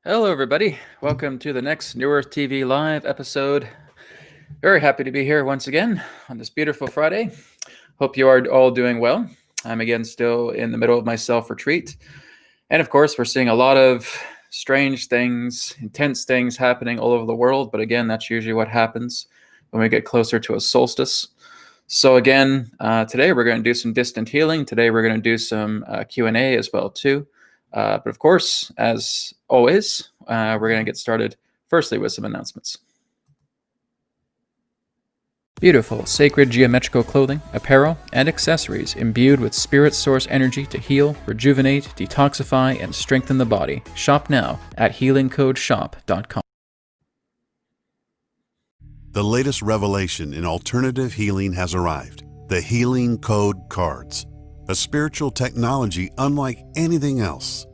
Hello, everybody. Welcome to the next New Earth TV Live episode. Very happy to be here once again on this beautiful Friday. Hope you are all doing well. I'm again still in the middle of my self-retreat. And of course, we're seeing a lot of strange things, intense things happening all over the world. But again, that's usually what happens when we get closer to a solstice. So again, today we're going to do some distant healing. Today we're going to do some Q&A as well too. But of course, as always, we're going to get started firstly with some announcements. Beautiful, sacred geometrical clothing, apparel, and accessories imbued with spirit source energy to heal, rejuvenate, detoxify, and strengthen the body. Shop now at healingcodeshop.com. The latest revelation in alternative healing has arrived. The Healing Code Cards, a spiritual technology unlike anything else.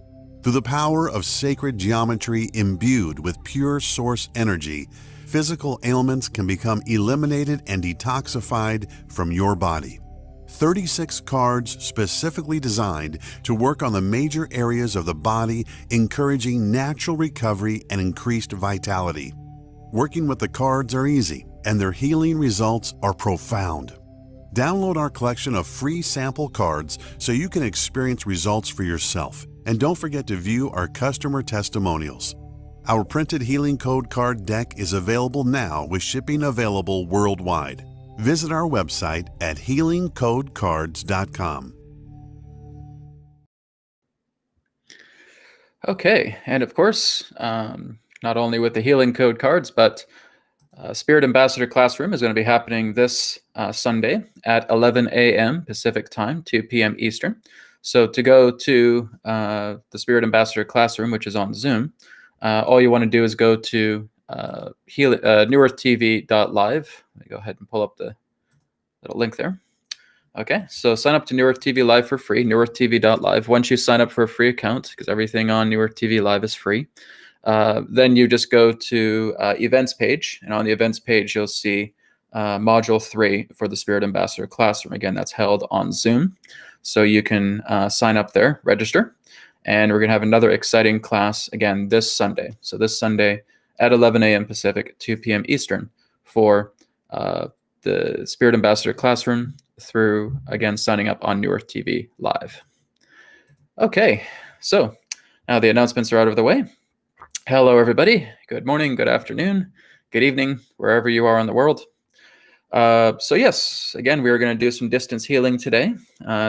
Through the power of sacred geometry imbued with pure source energy, physical ailments can become eliminated and detoxified from your body. 36 cards specifically designed to work on the major areas of the body, encouraging natural recovery and increased vitality. Working with the cards are easy, and their healing results are profound. Download our collection of free sample cards so you can experience results for yourself. And don't forget to view our customer testimonials. Our printed Healing Code card deck is available now with shipping available worldwide. Visit our website at healingcodecards.com. Okay, and of course, not only with the Healing Code cards, but Spirit Ambassador Classroom is going to be happening this Sunday at 11 a.m. Pacific Time, 2 p.m. Eastern. So to go to the Spirit Ambassador Classroom, which is on Zoom, all you want to do is go to newearthtv.live. Let me go ahead and pull up the little link there. Okay, so sign up to New Earth TV Live for free, newearthtv.live. Once you sign up for a free account, because everything on New Earth TV Live is free, then you just go to events page, and on the events page, you'll see module 3 for the Spirit Ambassador Classroom. Again, that's held on Zoom, so you can sign up there, register, and we're going to have another exciting class again this Sunday. So this Sunday at 11 a.m. Pacific, 2 p.m. Eastern for the Spirit Ambassador Classroom through, again, signing up on New Earth TV Live. Okay, so now the announcements are out of the way. Hello, everybody. Good morning, good afternoon, good evening, wherever you are in the world. So yes, again, we are going to do some distance healing today.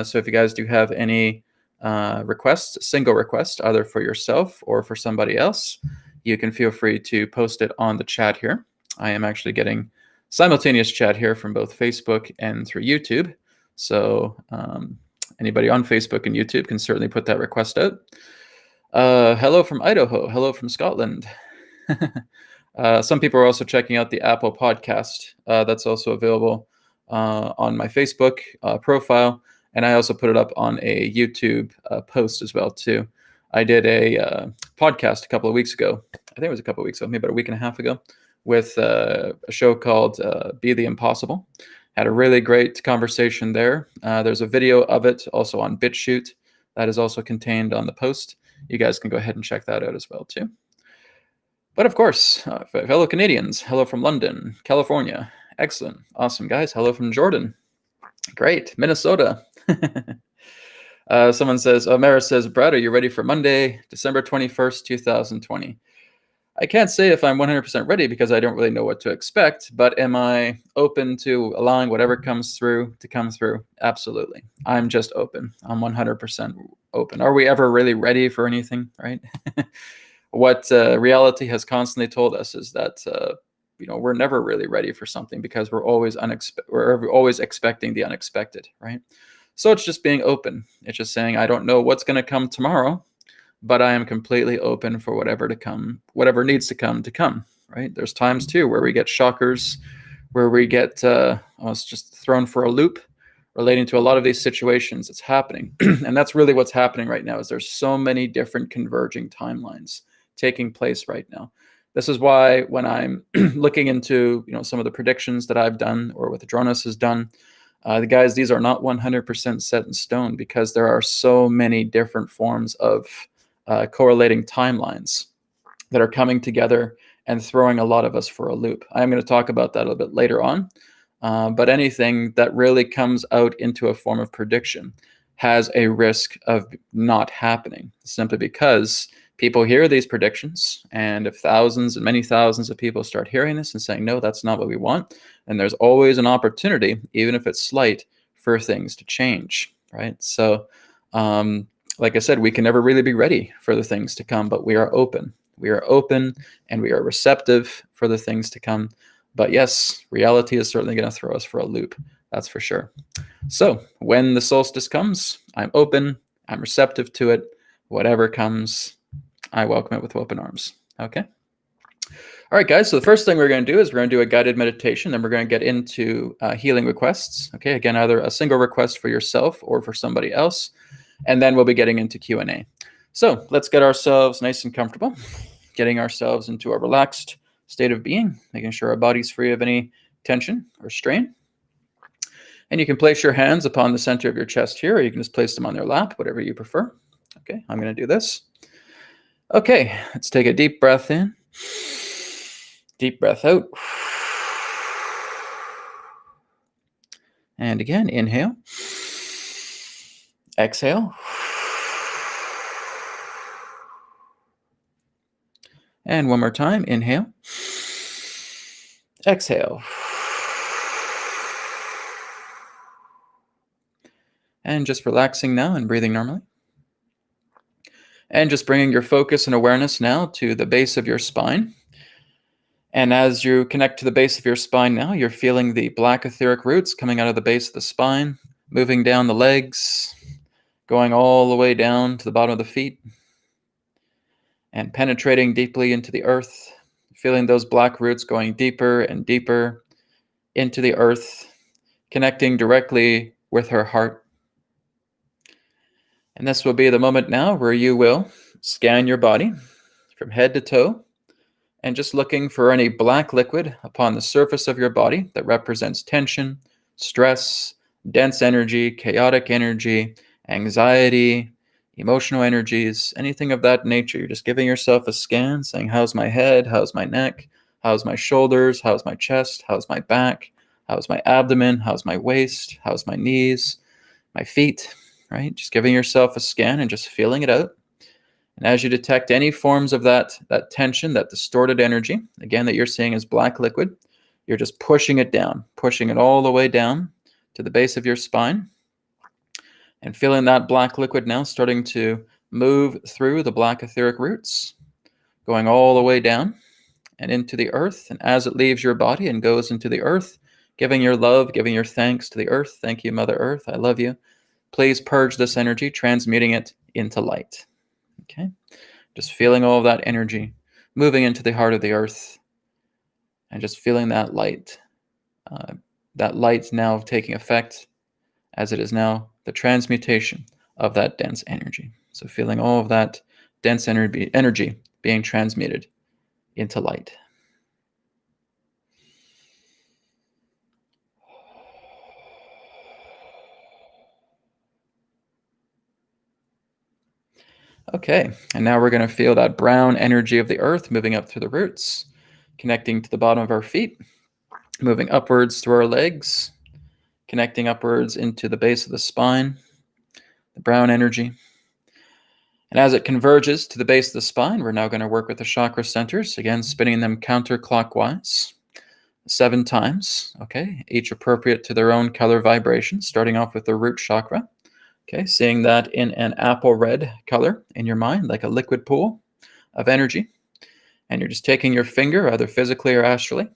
So if you guys do have any requests, single request, either for yourself or for somebody else, you can feel free to post it on the chat here. I am actually getting simultaneous chat here from both Facebook and through YouTube. So anybody on Facebook and YouTube can certainly put that request out. Hello from Idaho. Hello from Scotland. Some people are also checking out the Apple podcast. That's also available on my Facebook profile. And I also put it up on a YouTube post as well, too. I did a podcast a couple of weeks ago. I think it was a couple of weeks ago, maybe about a week and a half ago, with a show called Be the Impossible. Had a really great conversation there. There's a video of it also on BitChute that is also contained on the post. You guys can go ahead and check that out as well, too. But of course, fellow Canadians, hello from London, California. Excellent. Awesome, guys. Hello from Jordan. Great. Minnesota. Someone says, Mara says, Brad, are you ready for Monday, December 21st, 2020? I can't say if I'm 100% ready because I don't really know what to expect, but am I open to allowing whatever comes through to come through? Absolutely. I'm just open. I'm 100% open. Are we ever really ready for anything, right? What reality has constantly told us is that we're never really ready for something because we're always expecting the unexpected, right? So it's just being open. It's just saying, I don't know what's going to come tomorrow, but I am completely open for whatever to come, whatever needs to come, right? There's times too where we get shockers, where we get almost just thrown for a loop relating to a lot of these situations. It's happening. And that's really what's happening right now, is there's so many different converging timelines taking place right now. This is why when I'm looking into some of the predictions that I've done or what Adronis has done, the guys, these are not 100% set in stone because there are so many different forms of correlating timelines. that are coming together and throwing a lot of us for a loop. I'm going to talk about that a little bit later on. But anything that really comes out into a form of prediction has a risk of not happening, simply because people hear these predictions, and if thousands and many thousands of people start hearing this and saying, no, that's not what we want, then there's always an opportunity, even if it's slight, for things to change, right? So, like I said, we can never really be ready for the things to come, but we are open. We are open and we are receptive for the things to come. But yes, reality is certainly going to throw us for a loop. That's for sure. So when the solstice comes, I'm open, I'm receptive to it. Whatever comes, I welcome it with open arms. Okay. All right, guys. So the first thing we're going to do is we're going to do a guided meditation. Then we're going to get into healing requests. Okay. Again, either a single request for yourself or for somebody else. And then we'll be getting into Q&A. So let's get ourselves nice and comfortable, getting ourselves into a relaxed state of being, making sure our body's free of any tension or strain. And you can place your hands upon the center of your chest here, or you can just place them on their lap, whatever you prefer. Okay, I'm going to do this. Okay, let's take a deep breath in, deep breath out. And again, inhale, exhale. And one more time, inhale, exhale. And just relaxing now and breathing normally. And just bringing your focus and awareness now to the base of your spine. And as you connect to the base of your spine now, you're feeling the black etheric roots coming out of the base of the spine, moving down the legs, going all the way down to the bottom of the feet, and penetrating deeply into the earth, feeling those black roots going deeper and deeper into the earth, connecting directly with her heart. And this will be the moment now where you will scan your body from head to toe and just looking for any black liquid upon the surface of your body that represents tension, stress, dense energy, chaotic energy, anxiety, emotional energies, anything of that nature. You're just giving yourself a scan, saying, how's my head? How's my neck? How's my shoulders? How's my chest? How's my back? How's my abdomen? How's my waist? How's my knees? My feet? Right? Just giving yourself a scan and just feeling it out. And as you detect any forms of that tension, that distorted energy, again, that you're seeing as black liquid, you're just pushing it down, pushing it all the way down to the base of your spine. And feeling that black liquid now starting to move through the black etheric roots, going all the way down and into the earth. And as it leaves your body and goes into the earth, giving your love, giving your thanks to the earth. Thank you, Mother Earth. I love you. Please purge this energy, transmuting it into light. Okay, just feeling all of that energy moving into the heart of the earth and just feeling that light. That light's now taking effect as it is now the transmutation of that dense energy. So feeling all of that dense energy being transmuted into light. Okay, and now we're going to feel that brown energy of the earth moving up through the roots, connecting to the bottom of our feet, moving upwards through our legs, connecting upwards into the base of the spine, the brown energy. And as it converges to the base of the spine, we're now going to work with the chakra centers, again, spinning them counterclockwise 7 times, okay, each appropriate to their own color vibration, starting off with the root chakra. Okay, seeing that in an apple red color in your mind, like a liquid pool of energy. And you're just taking your finger, either physically or astrally,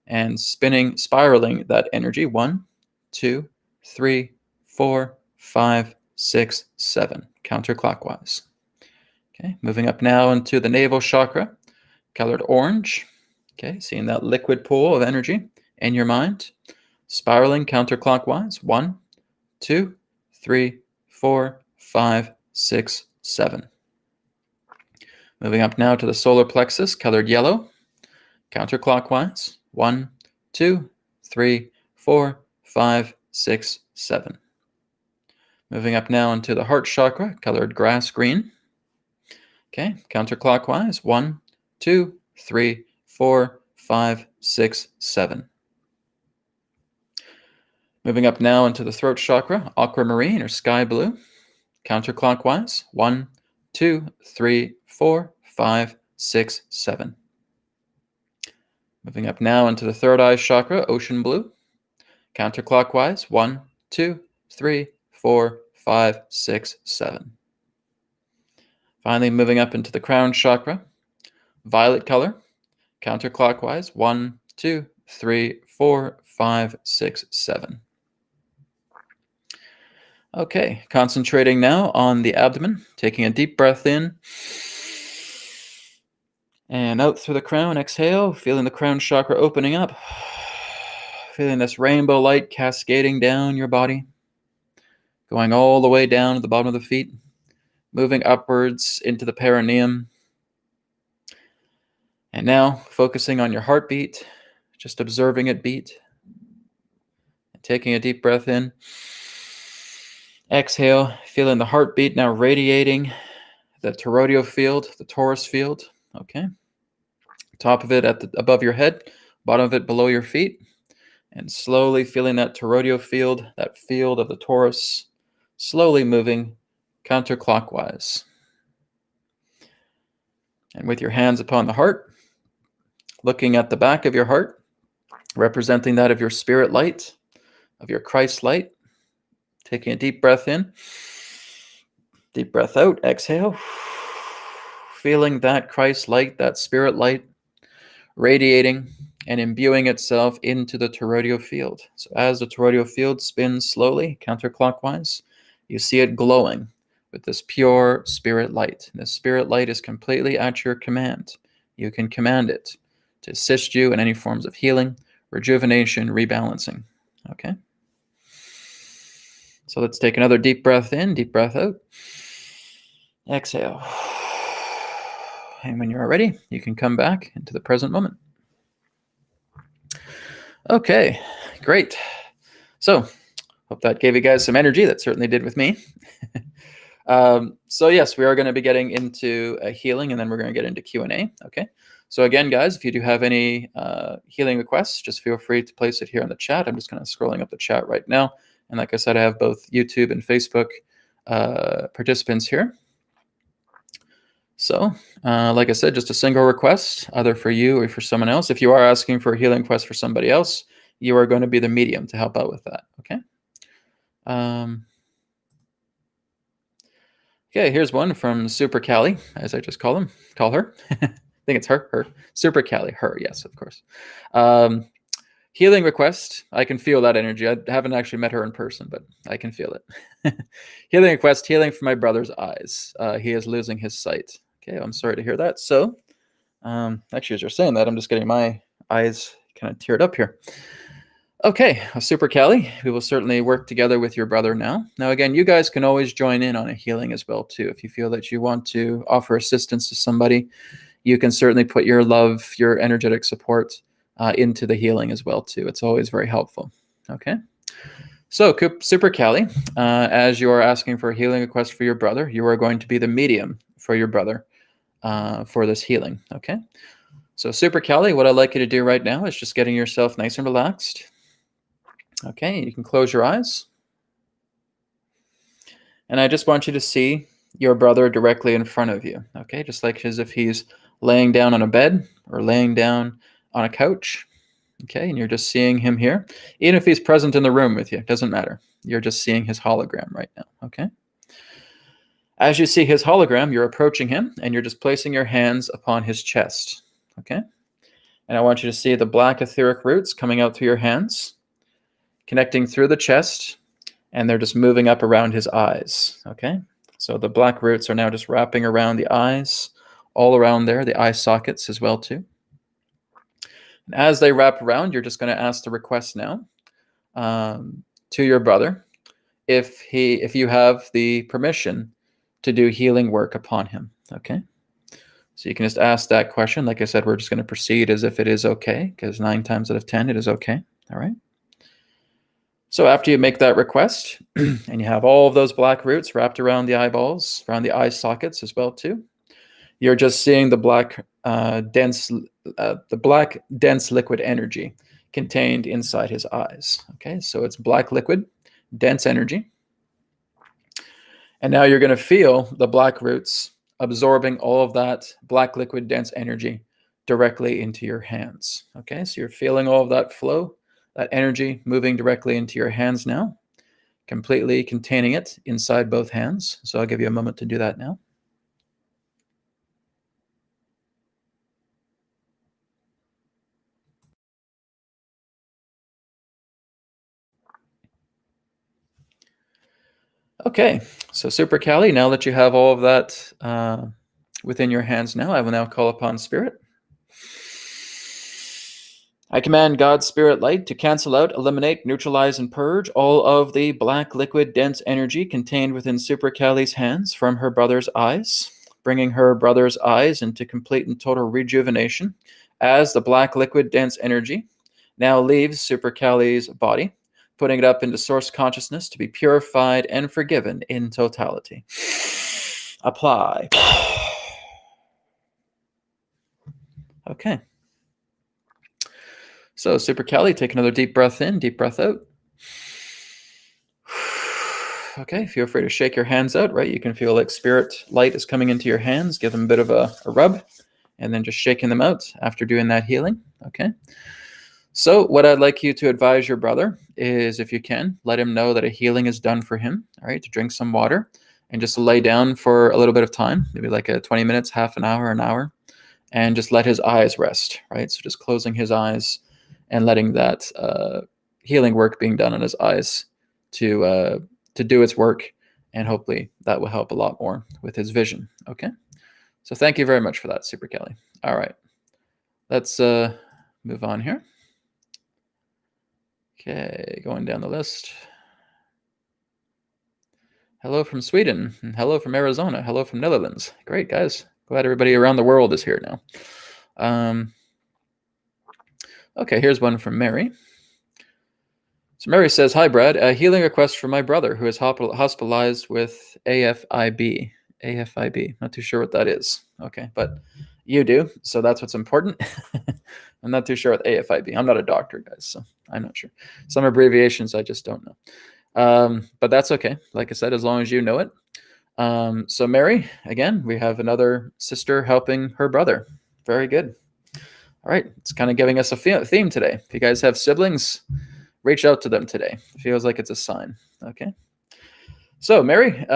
and spiraling that energy 1, 2, 3, 4, 5, 6, 7, counterclockwise. Okay, moving up now into the navel chakra, colored orange. Okay, seeing that liquid pool of energy in your mind, spiraling counterclockwise 1, 2, 3, 4, 5, 6, 7. Moving up now to the solar plexus, colored yellow, counterclockwise 1, 2, 3, 4, 5, 6, 7. Moving up now into the heart chakra, colored grass green, Okay, counterclockwise. 1, 2, 3, 4, 5, 6, 7. Moving up now into the throat chakra, aquamarine or sky blue. Counterclockwise. 1, 2, 3, 4, 5, 6, 7. Moving up now into the third eye chakra, ocean blue. Counterclockwise. 1, 2, 3, 4, 5, 6, 7. Finally, moving up into the crown chakra, violet color. Counterclockwise. 1, 2, 3, 4, 5, 6, 7. Okay, concentrating now on the abdomen, taking a deep breath in and out through the crown. Exhale, feeling the crown chakra opening up, feeling this rainbow light cascading down your body, going all the way down to the bottom of the feet, moving upwards into the perineum. And now focusing on your heartbeat, just observing it beat, taking a deep breath in. Exhale, feeling the heartbeat now radiating the toroidal field, the torus field. Okay. Top of it above your head, bottom of it below your feet. And slowly feeling that toroidal field, that field of the torus, slowly moving counterclockwise. And with your hands upon the heart, looking at the back of your heart, representing that of your spirit light, of your Christ light. Taking a deep breath in, deep breath out, exhale. Feeling that Christ light, that spirit light, radiating and imbuing itself into the toroidal field. So as the toroidal field spins slowly, counterclockwise, you see it glowing with this pure spirit light. And this spirit light is completely at your command. You can command it to assist you in any forms of healing, rejuvenation, rebalancing. Okay? So let's take another deep breath in, deep breath out. Exhale. And when you're ready, you can come back into the present moment. Okay, great. So hope that gave you guys some energy. That certainly did with me. So yes, we are going to be getting into healing, and then we're going to get into Q&A. Okay. So again, guys, if you do have any healing requests, just feel free to place it here in the chat. I'm just kind of scrolling up the chat right now. And like I said, I have both YouTube and Facebook participants here. So like I said, just a single request, either for you or for someone else. If you are asking for a healing request for somebody else, you are going to be the medium to help out with that. Okay. Okay, here's one from Super Callie, as I just call her. I think it's her. Super Callie, her, yes, of course. Healing request. I can feel that energy. I haven't actually met her in person, but I can feel it. Healing request, healing for my brother's eyes. He is losing his sight. Okay, I'm sorry to hear that. So, actually, as you're saying that, I'm just getting my eyes kind of teared up here. Okay, Super Callie, we will certainly work together with your brother now. Now, again, you guys can always join in on a healing as well, too. If you feel that you want to offer assistance to somebody, you can certainly put your love, your energetic support into the healing as well, too. It's always very helpful. Okay. So, Super Callie, as you are asking for a healing request for your brother, you are going to be the medium for your brother for this healing. Okay. So, Super Callie, what I'd like you to do right now is just getting yourself nice and relaxed. Okay, you can close your eyes. And I just want you to see your brother directly in front of you. Okay, just like as if he's laying down on a bed or laying down on a couch. Okay, and you're just seeing him here. Even if he's present in the room with you, it doesn't matter. You're just seeing his hologram right now. Okay. As you see his hologram, you're approaching him and you're just placing your hands upon his chest. Okay. And I want you to see the black etheric roots coming out through your hands, connecting through the chest, and they're just moving up around his eyes, okay? So the black roots are now just wrapping around the eyes, all around there, the eye sockets as well too. And as they wrap around, you're just going to ask the request now to your brother if you have the permission to do healing work upon him, okay? So you can just ask that question. Like I said, we're just going to proceed as if it is okay, because 9 times out of 10, it is okay, all right? So after you make that request, and you have all of those black roots wrapped around the eyeballs, around the eye sockets as well too, you're just seeing the black dense liquid energy contained inside his eyes. Okay, so it's black liquid, dense energy. And now you're going to feel the black roots absorbing all of that black liquid dense energy directly into your hands. Okay, so you're feeling all of that flow, that energy moving directly into your hands now, completely containing it inside both hands. So I'll give you a moment to do that now. Okay, so Super Kali, now that you have all of that within your hands now, I will now call upon Spirit. I command God's Spirit Light to cancel out, eliminate, neutralize, and purge all of the black liquid dense energy contained within Super Kali's hands from her brother's eyes, bringing her brother's eyes into complete and total rejuvenation as the black liquid dense energy now leaves Super Kali's body, putting it up into source consciousness to be purified and forgiven in totality. Apply. Okay. So Super Kali, take another deep breath in, deep breath out. Okay, feel free to shake your hands out, right? You can feel like spirit light is coming into your hands. Give them a bit of a rub, and then just shaking them out after doing that healing. Okay. So what I'd like you to advise your brother is, if you can, let him know that a healing is done for him, all right, to drink some water and just lay down for a little bit of time, maybe like 20 minutes, half an hour, and just let his eyes rest, right? So just closing his eyes and letting that healing work being done on his eyes to do its work, and hopefully that will help a lot more with his vision, okay? So thank you very much for that, Super Kali. All right, let's move on here. Okay, going down the list. Hello from Sweden, and hello from Arizona, hello from Netherlands. Great, guys. Glad everybody around the world is here now. Okay, here's one from Mary. So Mary says, hi, Brad. A healing request for my brother who is hospitalized with AFIB. AFIB. Not too sure what that is. Okay, but you do, so that's what's important. I'm not too sure with AFIB. I'm not a doctor, guys, so I'm not sure. Some abbreviations I just don't know. But that's okay. Like I said, as long as you know it. So Mary, again, we have another sister helping her brother. Very good. All right, it's kind of giving us a theme today. If you guys have siblings, reach out to them today. It feels like it's a sign. Okay. So Mary,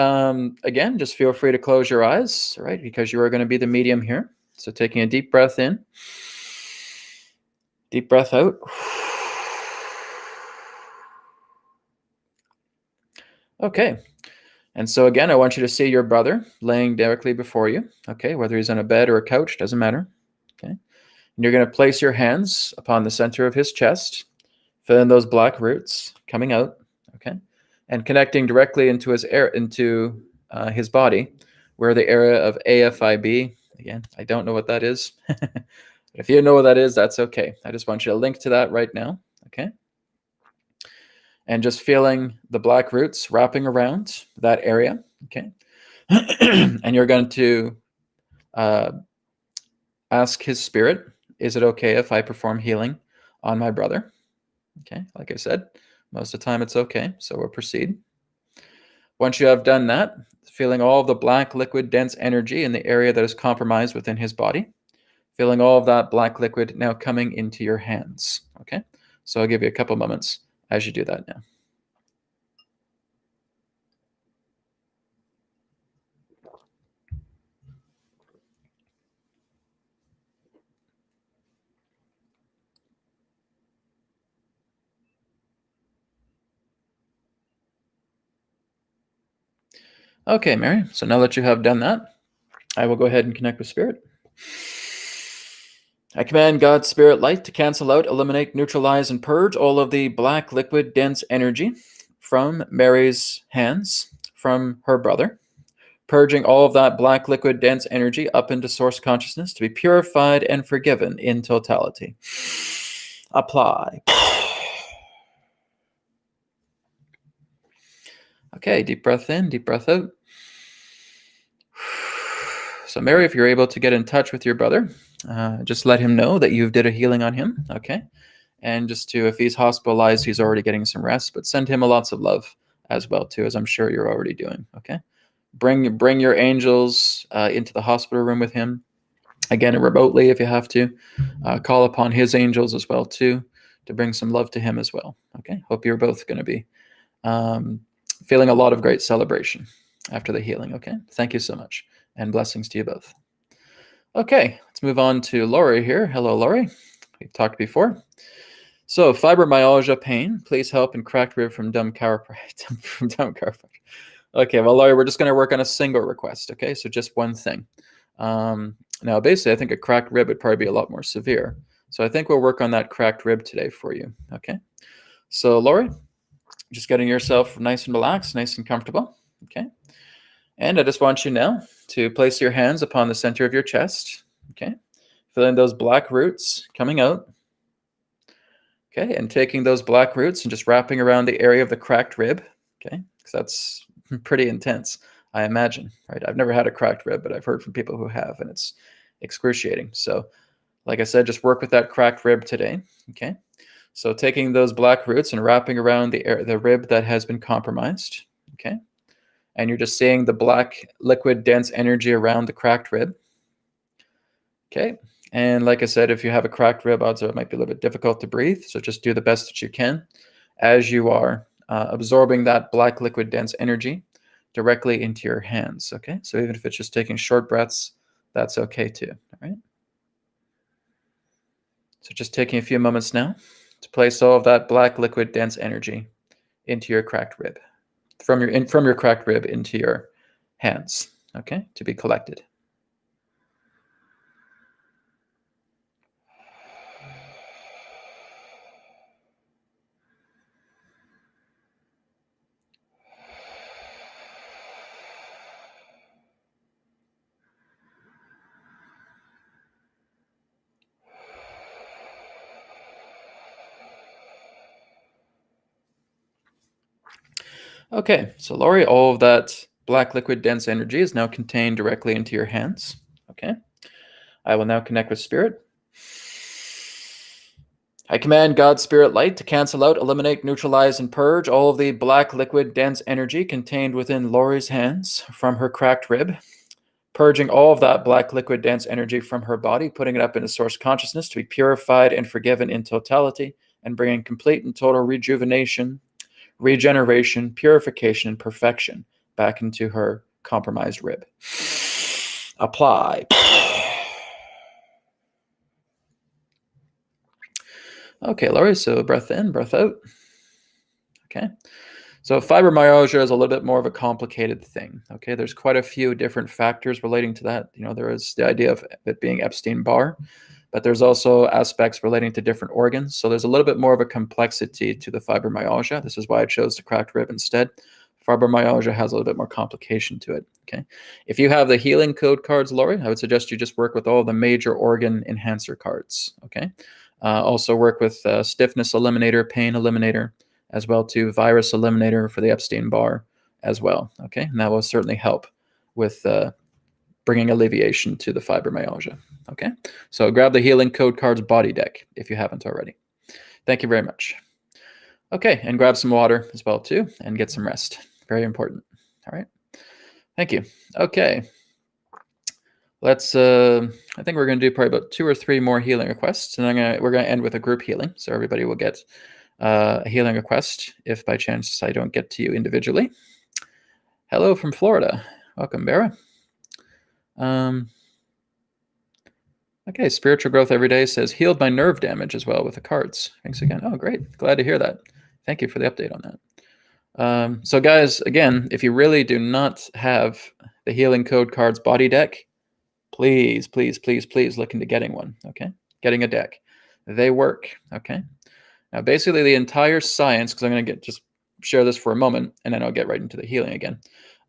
again, just feel free to close your eyes, all right, because you are going to be the medium here. So taking a deep breath in, deep breath out. Okay. And so again, I want you to see your brother laying directly before you, okay, whether he's on a bed or a couch, doesn't matter, okay? And you're going to place your hands upon the center of his chest, fill in those black roots coming out, okay, and connecting directly into his body, where the area of AFIB, again, I don't know what that is, but if you know what that is, that's okay. I just want you to link to that right now, okay? And just feeling the black roots wrapping around that area, okay? And you're going to ask his spirit, is it okay if I perform healing on my brother? Okay, like I said, most of the time it's okay, so we'll proceed. Once you have done that, feeling all of the black liquid dense energy in the area that is compromised within his body, feeling all of that black liquid now coming into your hands, okay? So I'll give you a couple moments as you do that now. Okay, Mary, so now that you have done that, I will go ahead and connect with Spirit. I command God's Spirit Light to cancel out, eliminate, neutralize, and purge all of the black liquid dense energy from Mary's hands, from her brother, purging all of that black liquid dense energy up into source consciousness to be purified and forgiven in totality. Apply. Okay, deep breath in, deep breath out. So Mary, if you're able to get in touch with your brother, just let him know that you've did a healing on him, okay? And just to, if he's hospitalized, he's already getting some rest, but send him lots of love as well too, as I'm sure you're already doing, okay? Bring your angels into the hospital room with him, again, remotely if you have to. Call upon his angels as well too, to bring some love to him as well, okay? Hope you're both going to be feeling a lot of great celebration after the healing, okay? Thank you so much, and blessings to you both. Okay, let's move on to Lori here. Hello, Lori. We've talked before. So, fibromyalgia pain, please help in cracked rib from dumb chiropractor. Okay, well, Lori, we're just going to work on a single request, okay? So just one thing. Now, basically, I think a cracked rib would probably be a lot more severe. So I think we'll work on that cracked rib today for you, okay? So, Lori, just getting yourself nice and relaxed, nice and comfortable, okay? And I just want you now to place your hands upon the center of your chest, okay? Feeling those black roots coming out, okay? And taking those black roots and just wrapping around the area of the cracked rib, okay? Because that's pretty intense, I imagine, right? I've never had a cracked rib, but I've heard from people who have, and it's excruciating. So, like I said, just work with that cracked rib today, okay? So taking those black roots and wrapping around the rib that has been compromised, okay? And you're just seeing the black liquid dense energy around the cracked rib, okay? And like I said, if you have a cracked rib, odds are it might be a little bit difficult to breathe, so just do the best that you can as you are absorbing that black liquid dense energy directly into your hands, okay? So even if it's just taking short breaths, that's okay too, all right? So just taking a few moments now to place all of that black liquid dense energy into your cracked rib, from your cracked rib into your hands, okay, to be collected. Okay, so Lori, all of that black liquid dense energy is now contained directly into your hands, okay? I will now connect with Spirit. I command God's Spirit light to cancel out, eliminate, neutralize, and purge all of the black liquid dense energy contained within Lori's hands from her cracked rib, purging all of that black liquid dense energy from her body, putting it up into source consciousness to be purified and forgiven in totality, and bringing complete and total rejuvenation, regeneration, purification, and perfection back into her compromised rib. Apply. Okay, Laurie, so breath in, breath out. Okay. So fibromyalgia is a little bit more of a complicated thing. Okay, there's quite a few different factors relating to that. You know, there is the idea of it being Epstein-Barr, but there's also aspects relating to different organs. So there's a little bit more of a complexity to the fibromyalgia. This is why I chose the cracked rib instead. Fibromyalgia has a little bit more complication to it. Okay, if you have the healing code cards, Lori, I would suggest you just work with all the major organ enhancer cards. Okay, also work with stiffness eliminator, pain eliminator, as well to virus eliminator for the Epstein-Barr as well. Okay, and that will certainly help with bringing alleviation to the fibromyalgia. Okay, so grab the healing code cards body deck if you haven't already. Thank you very much. Okay, and grab some water as well too, and get some rest. Very important. All right, thank you. Okay, let's. I think we're going to do probably about 2 or 3 more healing requests, and we're going to end with a group healing, so everybody will get a healing request if by chance I don't get to you individually. Hello from Florida. Welcome, Bera. Okay, Spiritual Growth Every Day says, healed my nerve damage as well with the cards. Thanks again. Oh, great. Glad to hear that. Thank you for the update on that. So guys, again, if you really do not have the Healing Code Cards body deck, please, please, please, please look into getting one, okay? Getting a deck. They work, okay? Now, basically the entire science, because I'm going to just share this for a moment, and then I'll get right into the healing again.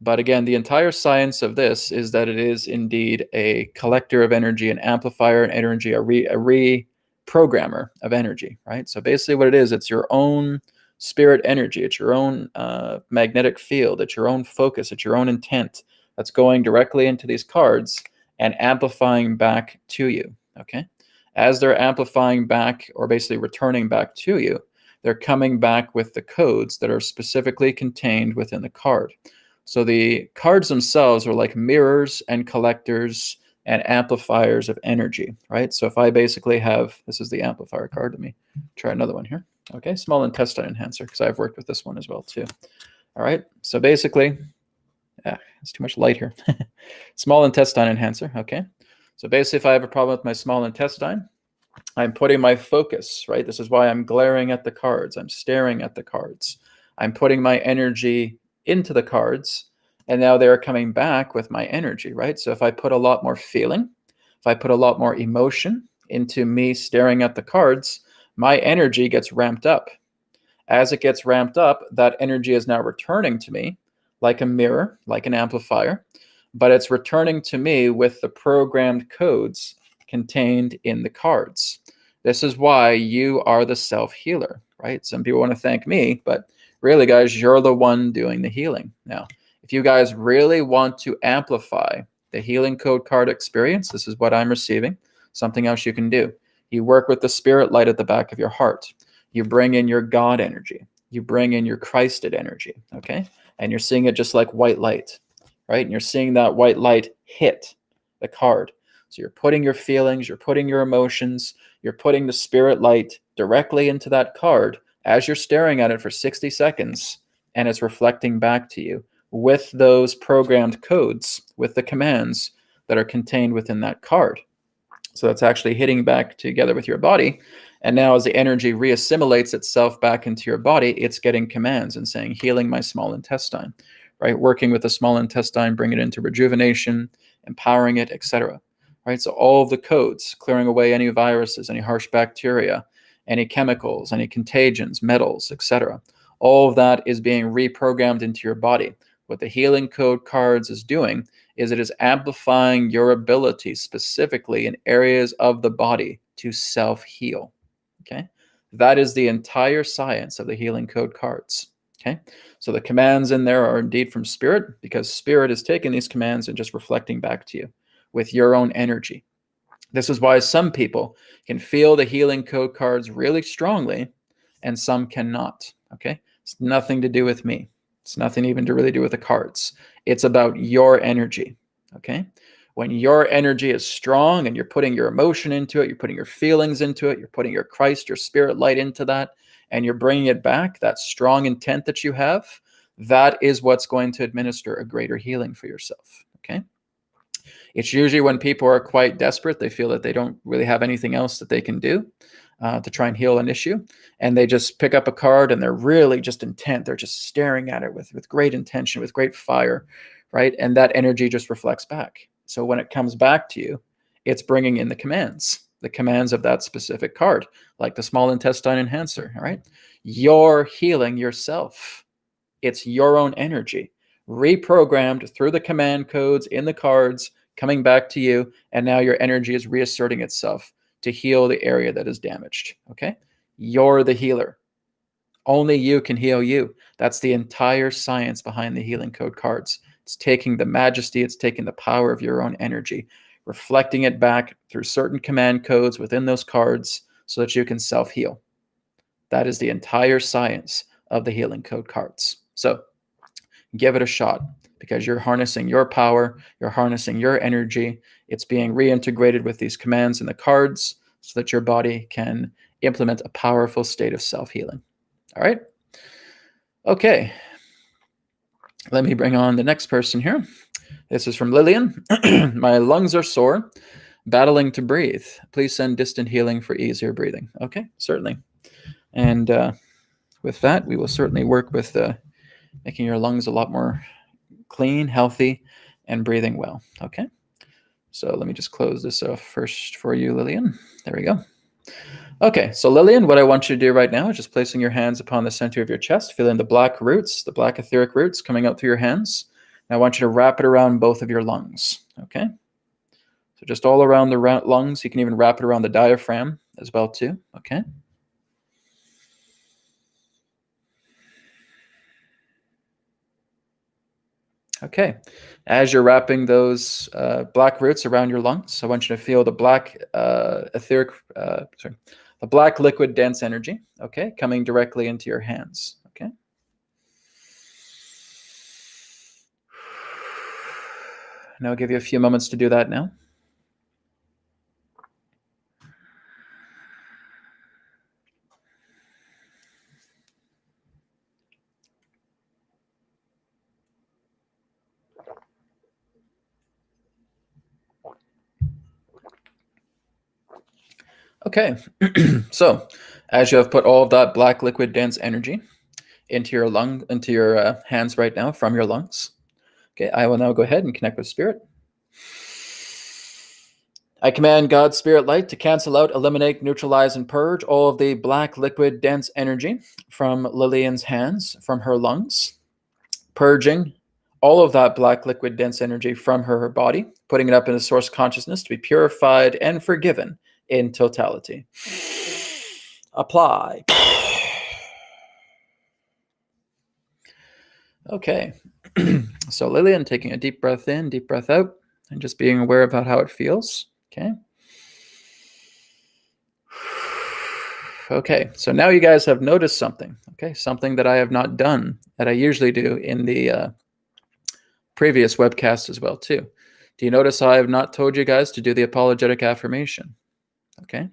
But again, the entire science of this is that it is indeed a collector of energy, an amplifier of energy, a reprogrammer of energy, right? So basically what it is, it's your own spirit energy, it's your own magnetic field, it's your own focus, it's your own intent that's going directly into these cards and amplifying back to you, okay? As they're amplifying back, or basically returning back to you, they're coming back with the codes that are specifically contained within the card. So the cards themselves are like mirrors and collectors and amplifiers of energy, right? So if I basically have, this is the amplifier card. Let me try another one here. Okay, small intestine enhancer, because I've worked with this one as well too. All right, so basically, it's too much light here. Small intestine enhancer, okay? So basically, if I have a problem with my small intestine, I'm putting my focus, right? This is why I'm glaring at the cards. I'm staring at the cards. I'm putting my energy into the cards, and now they're coming back with my energy, right? So if I put a lot more feeling, if I put a lot more emotion into me staring at the cards, my energy gets ramped up. As it gets ramped up, that energy is now returning to me like a mirror, like an amplifier, but it's returning to me with the programmed codes contained in the cards. This is why you are the self-healer, right? Some people want to thank me, but really, guys, you're the one doing the healing. Now, if you guys really want to amplify the healing code card experience, this is what I'm receiving, something else you can do. You work with the spirit light at the back of your heart. You bring in your God energy. You bring in your Christed energy, okay? And you're seeing it just like white light, right? And you're seeing that white light hit the card. So you're putting your feelings, you're putting your emotions, you're putting the spirit light directly into that card as you're staring at it for 60 seconds, and it's reflecting back to you with those programmed codes, with the commands that are contained within that card. So that's actually hitting back together with your body. And now as the energy reassimilates itself back into your body, it's getting commands and saying, healing my small intestine, right? Working with the small intestine, bring it into rejuvenation, empowering it, etc. Right? So all of the codes, clearing away any viruses, any harsh bacteria, any chemicals, any contagions, metals, etc. All of that is being reprogrammed into your body. What the healing code cards is doing is it is amplifying your ability specifically in areas of the body to self-heal. Okay? That is the entire science of the healing code cards. Okay? So the commands in there are indeed from spirit, because spirit is taking these commands and just reflecting back to you with your own energy. This is why some people can feel the healing code cards really strongly and some cannot. Okay? It's nothing to do with me. It's nothing even to really do with the cards. It's about your energy. Okay? When your energy is strong and you're putting your emotion into it, you're putting your feelings into it, you're putting your Christ, your spirit light into that, and you're bringing it back, that strong intent that you have, that is what's going to administer a greater healing for yourself. Okay? It's usually when people are quite desperate, they feel that they don't really have anything else that they can do to try and heal an issue, and they just pick up a card and they're really just intent. They're just staring at it with great intention, with great fire, right? And that energy just reflects back. So when it comes back to you, it's bringing in the commands of that specific card, like the small intestine enhancer, all right? You're healing yourself. It's your own energy, reprogrammed through the command codes in the cards, coming back to you, and now your energy is reasserting itself to heal the area that is damaged, okay? You're the healer. Only you can heal you. That's the entire science behind the healing code cards. It's taking the majesty, it's taking the power of your own energy, reflecting it back through certain command codes within those cards so that you can self-heal. That is the entire science of the healing code cards. So give it a shot, because you're harnessing your power, you're harnessing your energy. It's being reintegrated with these commands in the cards so that your body can implement a powerful state of self-healing. All right? Okay. Let me bring on the next person here. This is from Lillian. My lungs are sore, battling to breathe. Please send distant healing for easier breathing. Okay, certainly. And with that, we will certainly work with making your lungs a lot more clean, healthy, and breathing well. Okay, so let me just close this off first for you, Lillian. There we go. Okay, so Lillian, what I want you to do right now is just placing your hands upon the center of your chest, feeling the black roots, the black etheric roots coming out through your hands. And I want you to wrap it around both of your lungs. Okay, so just all around the lungs. You can even wrap it around the diaphragm as well too. Okay. Okay, as you're wrapping those black roots around your lungs, I want you to feel the black the black liquid dense energy, okay, coming directly into your hands, okay? And I'll give you a few moments to do that now. Okay, so as you have put all of that black liquid dense energy into your hands right now from your lungs, okay, I will now go ahead and connect with Spirit. I command God's Spirit light to cancel out, eliminate, neutralize, and purge all of the black liquid dense energy from Lillian's hands, from her lungs, purging all of that black liquid dense energy from her body, putting it up into source consciousness to be purified and forgiven in totality. Apply. Okay. So Lillian, taking a deep breath in, deep breath out, and just being aware about how it feels. Okay. Okay, so now you guys have noticed something, okay? Something that I have not done that I usually do in the previous webcast as well, too. Do you notice how I have not told you guys to do the apologetic affirmation? Okay,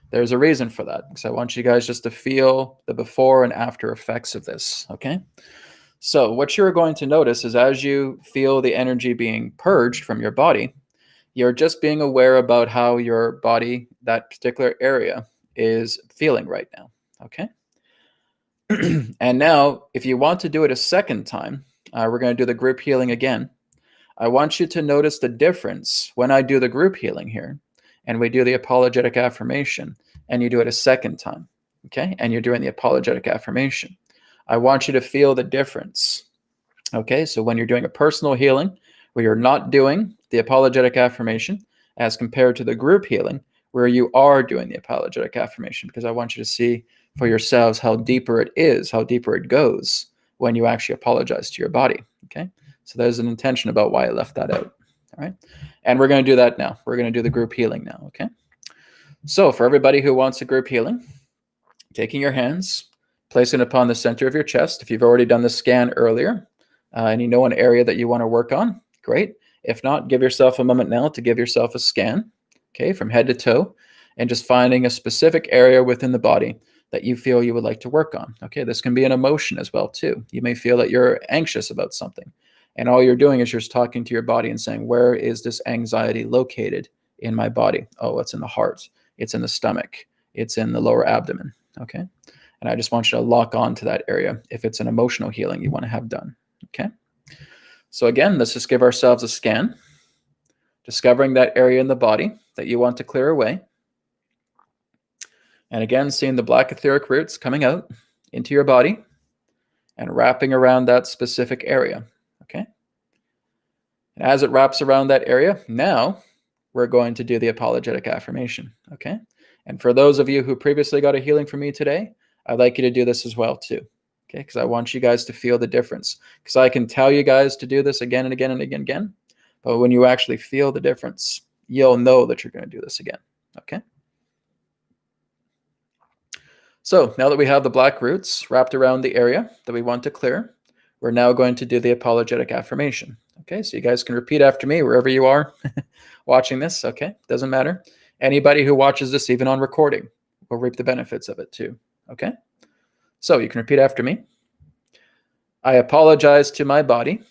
there's a reason for that, because I want you guys just to feel the before and after effects of this, okay? So what you're going to notice is as you feel the energy being purged from your body, you're just being aware about how your body, that particular area, is feeling right now, okay? And now, if you want to do it a second time, we're going to do the group healing again. I want you to notice the difference when I do the group healing here, and we do the apologetic affirmation, and you do it a second time, okay? And you're doing the apologetic affirmation. I want you to feel the difference, okay? So when you're doing a personal healing, where you're not doing the apologetic affirmation, as compared to the group healing, where you are doing the apologetic affirmation, because I want you to see for yourselves how deeper it is, how deeper it goes when you actually apologize to your body, okay? So there's an intention about why I left that out, all right? And we're going to do that now. We're going to do the group healing now, okay? So for everybody who wants a group healing, taking your hands, placing it upon the center of your chest. If you've already done the scan earlier and you know an area that you want to work on, great. If not, give yourself a moment now to give yourself a scan, okay, from head to toe, and just finding a specific area within the body that you feel you would like to work on. Okay, this can be an emotion as well too. You may feel that you're anxious about something, and all you're doing is you're just talking to your body and saying, where is this anxiety located in my body? Oh, it's in the heart, it's in the stomach, it's in the lower abdomen, okay? And I just want you to lock on to that area if it's an emotional healing you want to have done, okay? So again, let's just give ourselves a scan, discovering that area in the body that you want to clear away. And again, seeing the black etheric roots coming out into your body and wrapping around that specific area, okay? And as it wraps around that area, now we're going to do the apologetic affirmation, okay? And for those of you who previously got a healing from me today, I'd like you to do this as well too, okay? Because I want you guys to feel the difference. Because I can tell you guys to do this again and again and again, but when you actually feel the difference, you'll know that you're going to do this again, okay? So now that we have the black roots wrapped around the area that we want to clear, we're now going to do the apologetic affirmation. Okay, so you guys can repeat after me wherever you are watching this, okay? Doesn't matter. Anybody who watches this, even on recording, will reap the benefits of it too, okay? So you can repeat after me. I apologize to my body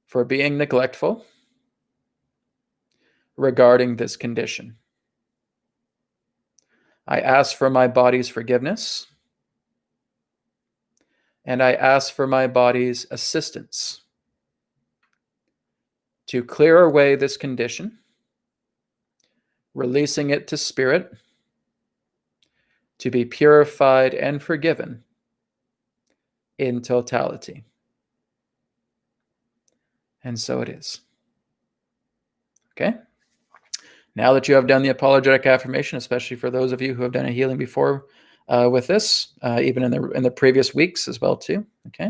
for being neglectful regarding this condition. I ask for my body's forgiveness, and I ask for my body's assistance to clear away this condition, releasing it to spirit, to be purified and forgiven in totality. And so it is. Okay? Now that you have done the apologetic affirmation, especially for those of you who have done a healing before with this, even in the previous weeks as well too, okay?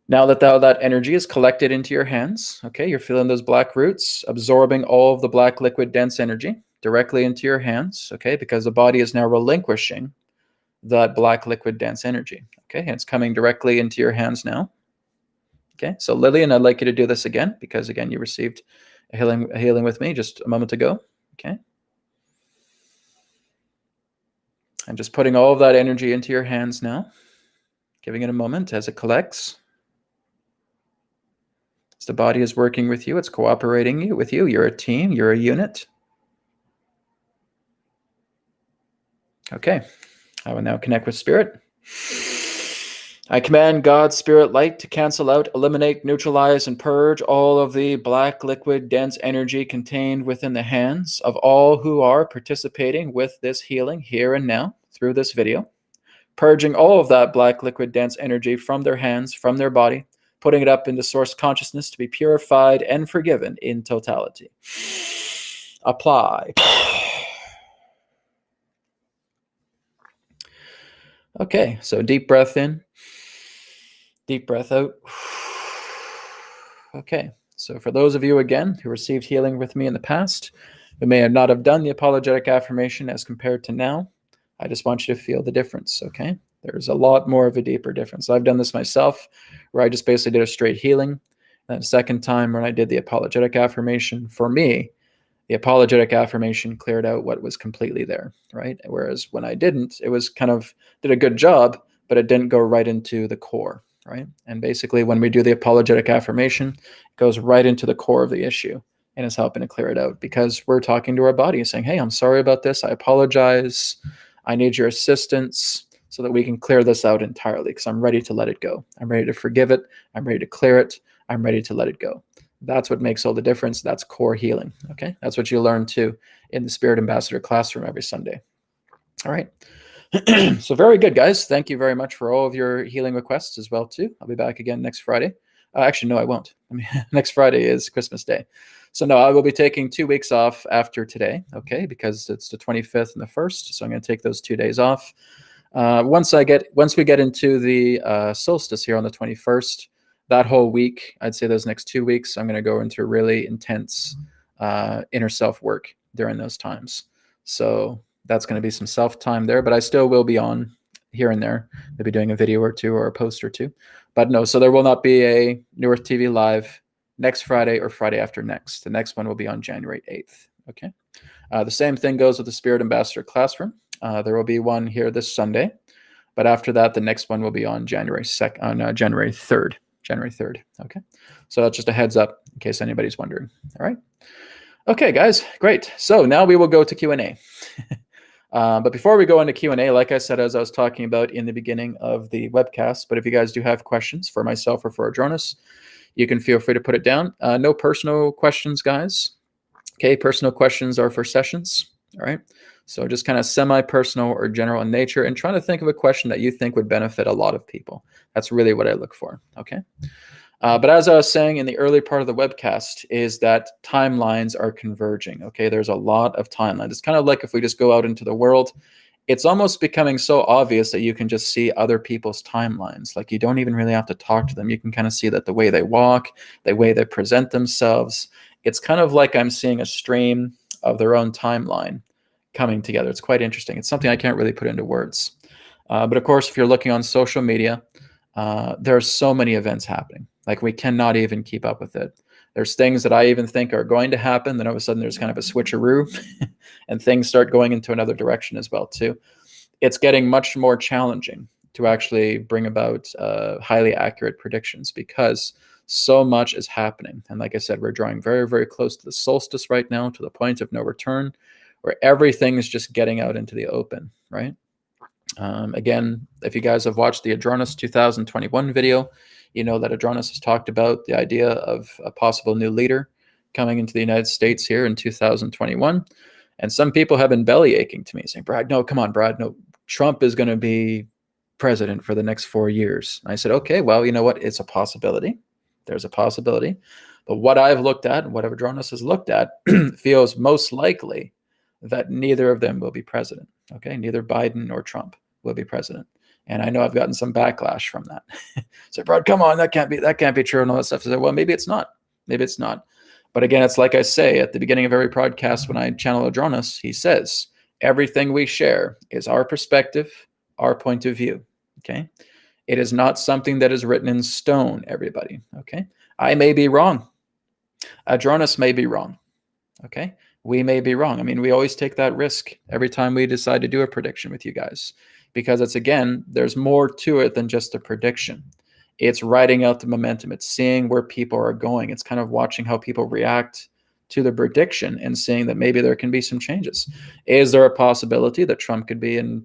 Now that that energy is collected into your hands, okay, you're feeling those black roots, absorbing all of the black liquid dense energy directly into your hands, okay, because the body is now relinquishing that black liquid dense energy, okay, and it's coming directly into your hands now. Okay, so Lillian, I'd like you to do this again because, again, you received a healing with me just a moment ago, okay? I'm just putting all of that energy into your hands now, giving it a moment as it collects. As the body is working with you, it's cooperating with you. You're a team, you're a unit. Okay, I will now connect with Spirit. I command God's Spirit light to cancel out, eliminate, neutralize, and purge all of the black liquid dense energy contained within the hands of all who are participating with this healing here and now through this video, purging all of that black liquid dense energy from their hands, from their body, putting it up into source consciousness to be purified and forgiven in totality. Apply. Okay, so deep breath in, deep breath out. Okay, so for those of you, again, who received healing with me in the past, who may not have done the apologetic affirmation as compared to now, I just want you to feel the difference, okay? There's a lot more of a deeper difference. I've done this myself, where I just basically did a straight healing. And the second time when I did the apologetic affirmation, for me, the apologetic affirmation cleared out what was completely there, right? Whereas when I didn't, it was kind of, did a good job, but it didn't go right into the core, right? And basically when we do the apologetic affirmation, it goes right into the core of the issue and is helping to clear it out because we're talking to our body saying, hey, I'm sorry about this. I apologize. I need your assistance so that we can clear this out entirely because I'm ready to let it go. I'm ready to forgive it. I'm ready to clear it. I'm ready to let it go. That's what makes all the difference. That's core healing. Okay. That's what you learn too in the Spirit Ambassador classroom every Sunday. All right. So very good, guys. Thank you very much for all of your healing requests as well too. I'll be back again next Friday. Actually, no, I won't. I mean, next Friday is Christmas Day. So no, I will be taking 2 weeks off after today. Okay. Because it's the 25th and the 1st. So I'm going to take those 2 days off. Once we get into the solstice here on the 21st, that whole week, I'd say those next 2 weeks, I'm going to go into really intense inner self work during those times. So that's going to be some self time there, but I still will be on here and there, maybe doing a video or two or a post or two. But no, so there will not be a New Earth TV Live next Friday or Friday after next. The next one will be on January 8th. Okay. The same thing goes with the Spirit Ambassador classroom. There will be one here this Sunday, but after that, the next one will be on January 3rd. January 3rd. Okay. So that's just a heads up in case anybody's wondering. All right. Okay, guys, great. So now we will go to Q&A. But before we go into Q&A, like I said, as I was talking about in the beginning of the webcast, but if you guys do have questions for myself or for Adronis, you can feel free to put it down. No personal questions, guys. Okay, personal questions are for sessions. All right. So just kind of semi-personal or general in nature and trying to think of a question that you think would benefit a lot of people. That's really what I look for. Okay. But as I was saying in the early part of the webcast is that timelines are converging. Okay. There's a lot of timelines. It's kind of like if we just go out into the world, it's almost becoming so obvious that you can just see other people's timelines. Like you don't even really have to talk to them. You can kind of see that the way they walk, the way they present themselves. It's kind of like I'm seeing a stream of their own timeline coming together. It's quite interesting. It's something I can't really put into words. But of course, if you're looking on social media, there are so many events happening. Like we cannot even keep up with it. There's things that I even think are going to happen. Then all of a sudden there's kind of a switcheroo and things start going into another direction as well too. It's getting much more challenging to actually bring about highly accurate predictions because so much is happening. And like I said, we're drawing very, very close to the solstice right now, to the point of no return, where everything is just getting out into the open, right? Again, if you guys have watched the Adronis 2021 video, you know that Adronis has talked about the idea of a possible new leader coming into the United States here in 2021. And some people have been belly aching to me saying, Brad, no, come on, Brad, no, Trump is going to be president for the next 4 years. And I said, okay, well, you know what? It's a possibility. There's a possibility. But what I've looked at and what Adronis has looked at feels most likely that neither of them will be president. Okay, neither Biden nor Trump will be president. And I know I've gotten some backlash from that. So, Brad, come on, that can't be true and all that stuff. I said, well, maybe it's not. Maybe it's not. But again, it's like I say at the beginning of every podcast when I channel Adronis, he says, everything we share is our perspective, our point of view. Okay. It is not something that is written in stone, everybody. Okay. I may be wrong. Adronis may be wrong. Okay. We may be wrong. I mean, we always take that risk every time we decide to do a prediction with you guys, because it's, again, there's more to it than just a prediction. It's writing out the momentum. It's seeing where people are going. It's kind of watching how people react to the prediction and seeing that maybe there can be some changes. Is there a possibility that Trump could be in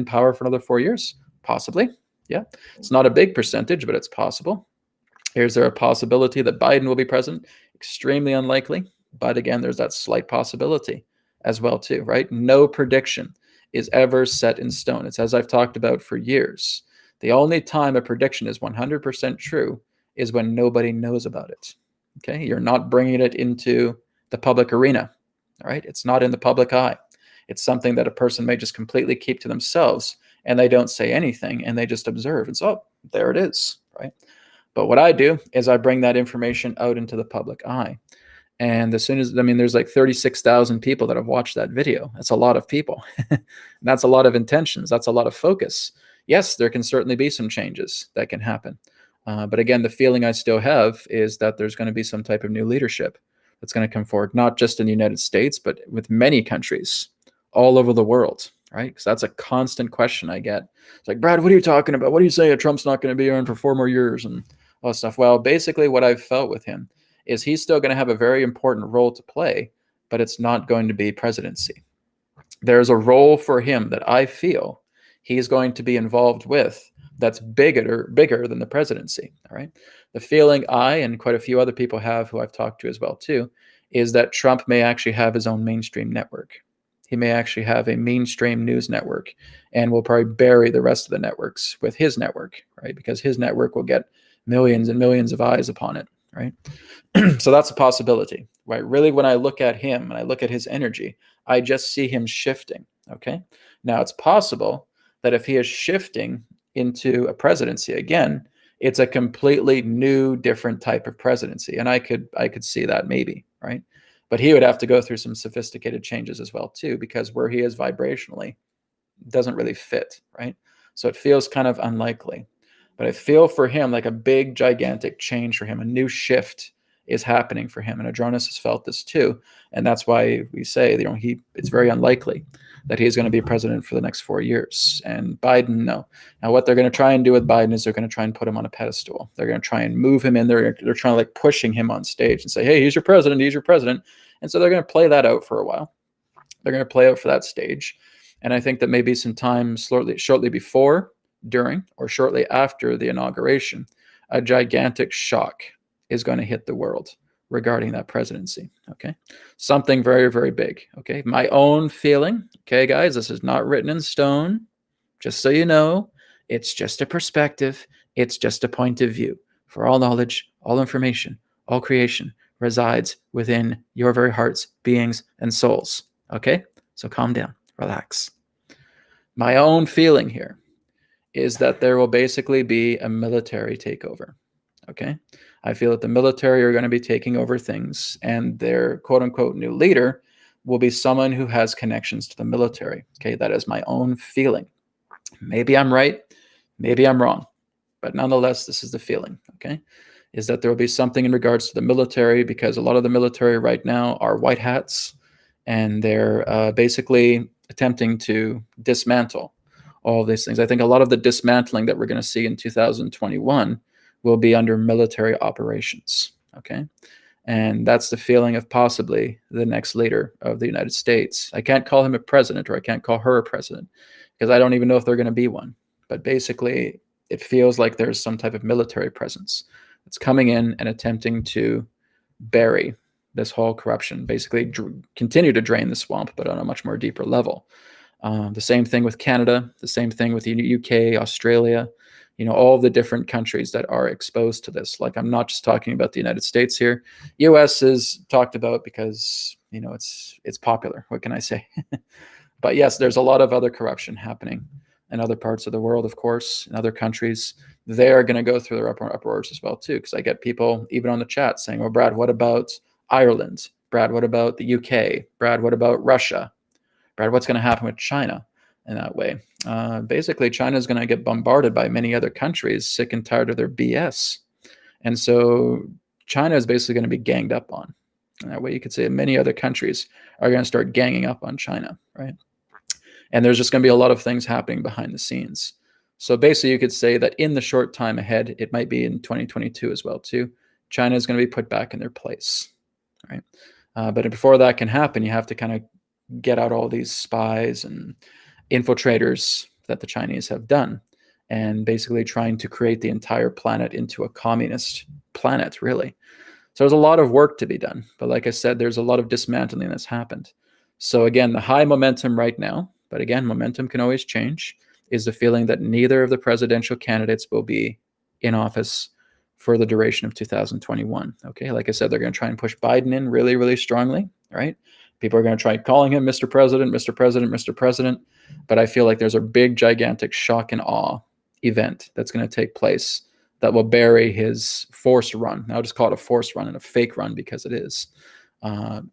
power for another 4 years? Possibly. Yeah. It's not a big percentage, but it's possible. Is there a possibility that Biden will be president? Extremely unlikely. But again, there's that slight possibility as well too, right? No prediction is ever set in stone. It's as I've talked about for years. The only time a prediction is 100% true is when nobody knows about it. Okay, you're not bringing it into the public arena, all right? It's not in the public eye. It's something that a person may just completely keep to themselves, and they don't say anything, and they just observe. And so, oh, there it is, right? But what I do is I bring that information out into the public eye. And as soon as, I mean, there's like 36,000 people that have watched that video. That's a lot of people. That's a lot of intentions. That's a lot of focus. Yes, there can certainly be some changes that can happen. But again, the feeling I still have is that there's going to be some type of new leadership that's going to come forward, not just in the United States, but with many countries all over the world, right? Because that's a constant question I get. It's like, Brad, what are you talking about? What are you saying? Trump's not going to be around for 4 more years and all that stuff. Well, basically what I've felt with him is he's still going to have a very important role to play, but it's not going to be presidency. There's a role for him that I feel he's going to be involved with that's bigger than the presidency, all right? The feeling I and quite a few other people have who I've talked to as well too is that Trump may actually have his own mainstream network. He may actually have a mainstream news network and will probably bury the rest of the networks with his network, right? Because his network will get millions and millions of eyes upon it, right? So that's a possibility, right? Really, when I look at him and I look at his energy, I just see him shifting, okay? Now, it's possible that if he is shifting into a presidency again, it's a completely new, different type of presidency. And I could see that maybe, right? But he would have to go through some sophisticated changes as well too, because where he is vibrationally doesn't really fit, right? So it feels kind of unlikely. But I feel for him like a big, gigantic change for him, a new shift is happening for him. And Adronis has felt this too. And that's why we say, it's very unlikely that he's going to be president for the next 4 years. And Biden, no. Now, what they're going to try and do with Biden is they're going to try and put him on a pedestal. They're going to try and move him in. They're trying to like pushing him on stage and say, hey, he's your president. He's your president. And so they're going to play that out for a while. They're going to play out for that stage. And I think that maybe some time shortly before, during, or shortly after the inauguration, a gigantic shock is going to hit the world regarding that presidency, okay? Something very, very big, okay? My own feeling, okay, guys, this is not written in stone, just so you know, it's just a perspective, it's just a point of view. For all knowledge, all information, all creation resides within your very hearts, beings, and souls, okay? So calm down, relax. My own feeling here is that there will basically be a military takeover, okay? I feel that the military are going to be taking over things, and their quote-unquote new leader will be someone who has connections to the military, okay? That is my own feeling. Maybe I'm right, maybe I'm wrong, but nonetheless, this is the feeling, okay? Is that there will be something in regards to the military, because a lot of the military right now are white hats, and they're basically attempting to dismantle all of these things. I think a lot of the dismantling that we're going to see in 2021 will be under military operations, okay? And that's the feeling of possibly the next leader of the United States. I can't call him a president, or I can't call her a president, because I don't even know if they're going to be one. But basically, it feels like there's some type of military presence that's coming in and attempting to bury this whole corruption, basically continue to drain the swamp, but on a much more deeper level. The same thing with Canada, the same thing with the UK, Australia, all the different countries that are exposed to this. Like, I'm not just talking about the United States here. US is talked about because, it's popular. What can I say? But yes, there's a lot of other corruption happening in other parts of the world, of course, in other countries, they're going to go through their uproars as well, too. Because I get people even on the chat saying, well, Brad, what about Ireland? Brad, what about the UK? Brad, what about Russia? Brad, what's going to happen with China in that way? Basically, China is going to get bombarded by many other countries, sick and tired of their BS. And so China is basically going to be ganged up on. And that way, you could say many other countries are going to start ganging up on China, right? And there's just going to be a lot of things happening behind the scenes. So basically, you could say that in the short time ahead, it might be in 2022 as well, too, China is going to be put back in their place, right? But before that can happen, you have to kind of get out all these spies and infiltrators that the Chinese have done, and basically trying to create the entire planet into a communist planet, really. So there's a lot of work to be done. But like I said, there's a lot of dismantling that's happened. So again, the high momentum right now, but again, momentum can always change, is the feeling that neither of the presidential candidates will be in office for the duration of 2021. Okay, like I said, they're going to try and push Biden in really, really strongly, right? People are going to try calling him Mr. President, Mr. President, Mr. President. But I feel like there's a big, gigantic shock and awe event that's going to take place that will bury his forced run. I'll just call it a forced run and a fake run because it is, and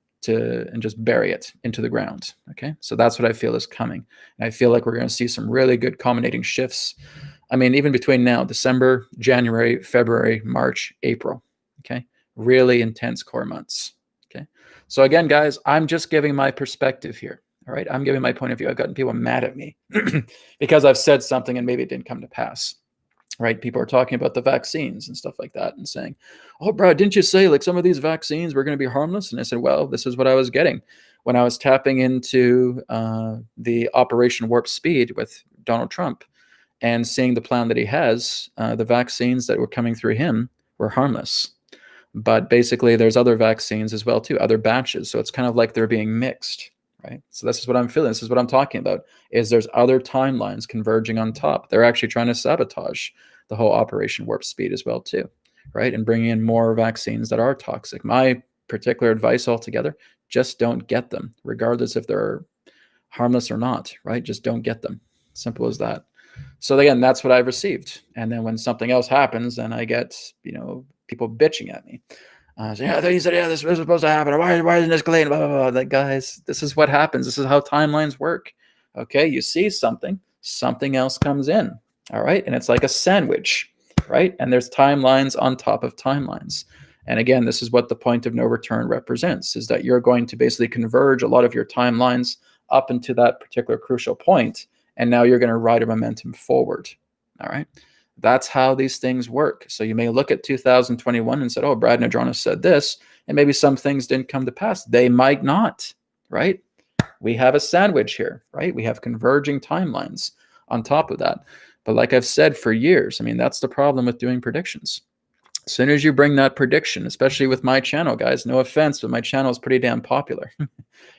just bury it into the ground. Okay, so that's what I feel is coming. And I feel like we're going to see some really good culminating shifts. I mean, even between now, December, January, February, March, April. Okay, really intense core months. Okay, so again, guys, I'm just giving my perspective here. All right, I'm giving my point of view. I've gotten people mad at me because I've said something and maybe it didn't come to pass. Right? People are talking about the vaccines and stuff like that and saying, oh, bro, didn't you say like some of these vaccines were going to be harmless? And I said, well, this is what I was getting when I was tapping into the Operation Warp Speed with Donald Trump and seeing the plan that he has. The vaccines that were coming through him were harmless. But basically, there's other vaccines as well, too, other batches. So it's kind of like they're being mixed. Right? So this is what I'm feeling. This is what I'm talking about, is there's other timelines converging on top. They're actually trying to sabotage the whole Operation Warp Speed as well, too, right? And bringing in more vaccines that are toxic. My particular advice altogether, just don't get them, regardless if they're harmless or not, right? Just don't get them. Simple as that. So again, that's what I've received. And then when something else happens, then I get, people bitching at me. So, yeah, he said, yeah, this was supposed to happen. Why isn't this escalating? Blah, blah, blah. Like, guys, this is what happens. This is how timelines work. Okay, you see something else comes in. All right, and it's like a sandwich, right? And there's timelines on top of timelines. And again, this is what the point of no return represents, is that you're going to basically converge a lot of your timelines up into that particular crucial point, and now you're going to ride a momentum forward. All right. That's how these things work. So you may look at 2021 and said, oh, Brad and Adronis said this, and maybe some things didn't come to pass. They might not, right? We have a sandwich here, right? We have converging timelines on top of that. But like I've said for years, I mean, that's the problem with doing predictions. As soon as you bring that prediction, especially with my channel, guys, no offense, but my channel is pretty damn popular,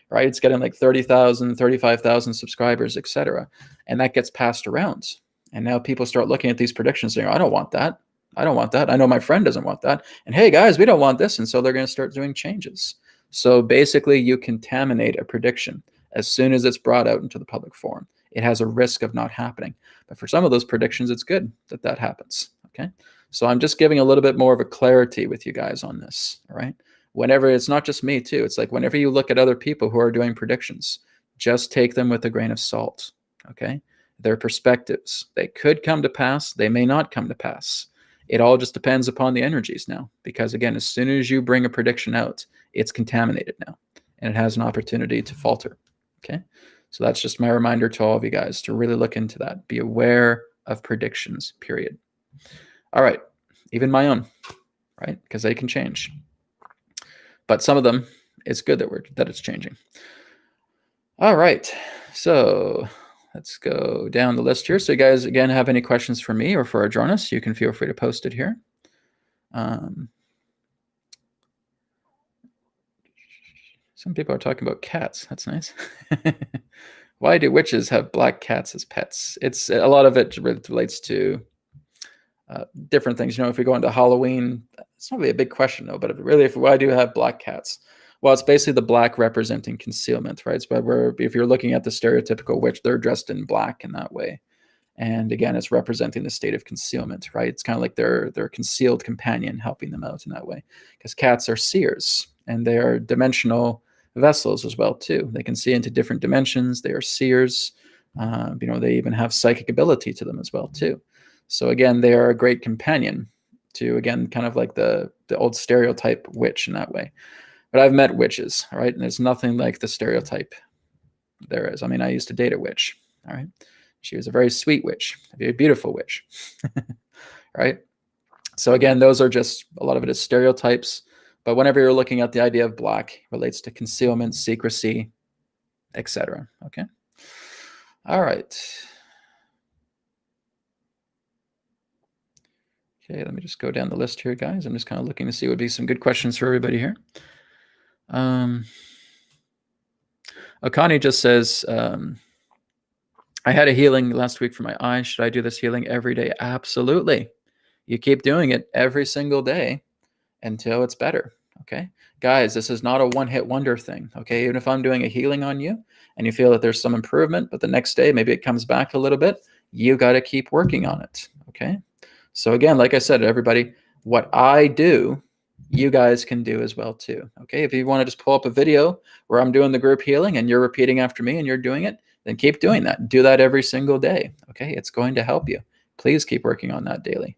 right? It's getting like 30,000, 35,000 subscribers, etc. And that gets passed around. And now people start looking at these predictions saying, I don't want that. I don't want that. I know my friend doesn't want that. And hey, guys, we don't want this. And so they're going to start doing changes. So basically, you contaminate a prediction as soon as it's brought out into the public forum. It has a risk of not happening. But for some of those predictions, it's good that that happens. Okay. So I'm just giving a little bit more of a clarity with you guys on this. All right. Whenever, it's not just me too. It's like whenever you look at other people who are doing predictions, just take them with a grain of salt. Okay. Their perspectives. They could come to pass. They may not come to pass. It all just depends upon the energies now. Because again, as soon as you bring a prediction out, it's contaminated now. And it has an opportunity to falter. Okay. So that's just my reminder to all of you guys to really look into that. Be aware of predictions, period. All right. Even my own, right? Because they can change. But some of them, it's good that it's changing. All right. So let's go down the list here. So you guys, again, have any questions for me or for Adronis, you can feel free to post it here. Some people are talking about cats. That's nice. Why do witches have black cats as pets? It's a lot of it relates to different things. If we go into Halloween, it's not really a big question though, but really, why do you have black cats? Well, it's basically the black representing concealment, right? But if you're looking at the stereotypical witch, they're dressed in black in that way. And again, it's representing the state of concealment, right? It's kind of like their concealed companion helping them out in that way. Because cats are seers, and they are dimensional vessels as well too. They can see into different dimensions. They are seers. They even have psychic ability to them as well too. So again, they are a great companion to, again, kind of like the old stereotype witch in that way. But I've met witches, all right? And there's nothing like the stereotype there is. I mean, I used to date a witch, all right? She was a very sweet witch, a very beautiful witch, right? So again, those are just, a lot of it is stereotypes. But whenever you're looking at the idea of black, it relates to concealment, secrecy, etc. Okay? All right. Okay, let me just go down the list here, guys. I'm just kind of looking to see what would be some good questions for everybody here. Akani just says, I had a healing last week for my eye. Should I do this healing every day? Absolutely. You keep doing it every single day until it's better. Okay. Guys, this is not a one-hit wonder thing. Okay. Even if I'm doing a healing on you and you feel that there's some improvement, but the next day maybe it comes back a little bit, you got to keep working on it. Okay. So again, like I said, everybody, what I do, you guys can do as well too. Okay. If you want to just pull up a video where I'm doing the group healing and you're repeating after me and you're doing it, then keep doing that. Do that every single day. Okay. It's going to help you. Please keep working on that daily.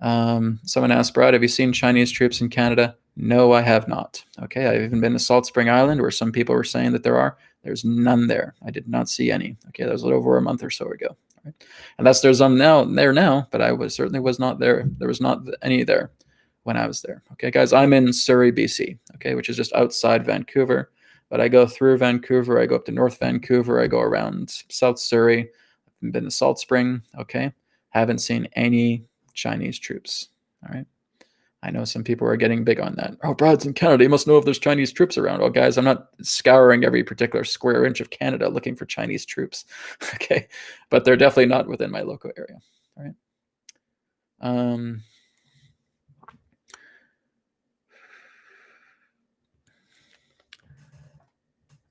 Someone asked, Brad, have you seen Chinese troops in Canada? No, I have not. Okay. I've even been to Salt Spring Island where some people were saying that there are. There's none there. I did not see any. Okay. That was a little over a month or so ago. Right? Unless there's some now, but I certainly was not there. There was not any there when I was there. Okay, guys, I'm in Surrey, BC, okay, which is just outside Vancouver. But I go through Vancouver. I go up to North Vancouver. I go around South Surrey. I've been to Salt Spring. Okay, haven't seen any Chinese troops. All right. I know some people are getting big on that. Oh, Brad's in Canada. You must know if there's Chinese troops around. Well, guys, I'm not scouring every particular square inch of Canada looking for Chinese troops. Okay. But they're definitely not within my local area. All right.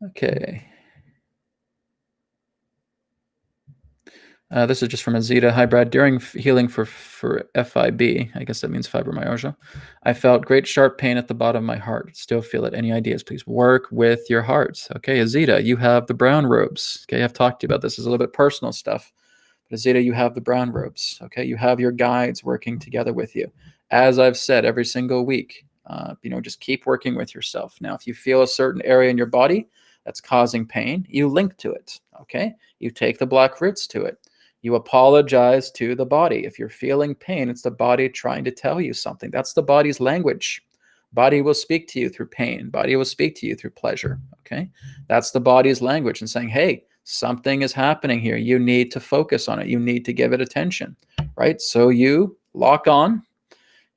Okay. This is just from Azita. Hi, Brad. During healing for FIB, I guess that means fibromyalgia, I felt great sharp pain at the bottom of my heart. Still feel it. Any ideas, please? Work with your heart. Okay, Azita, you have the brown robes. Okay, I've talked to you about this. It's a little bit personal stuff. But Azita, you have the brown robes. Okay, you have your guides working together with you. As I've said every single week, just keep working with yourself. Now, if you feel a certain area in your body that's causing pain, you link to it. Okay, you take the black roots to it. You apologize to the body. If you're feeling pain, it's the body trying to tell you something. That's the body's language. Body will speak to you through pain. Body will speak to you through pleasure. Okay? That's the body's language and saying, hey, something is happening here. You need to focus on it. You need to give it attention. Right? So you lock on.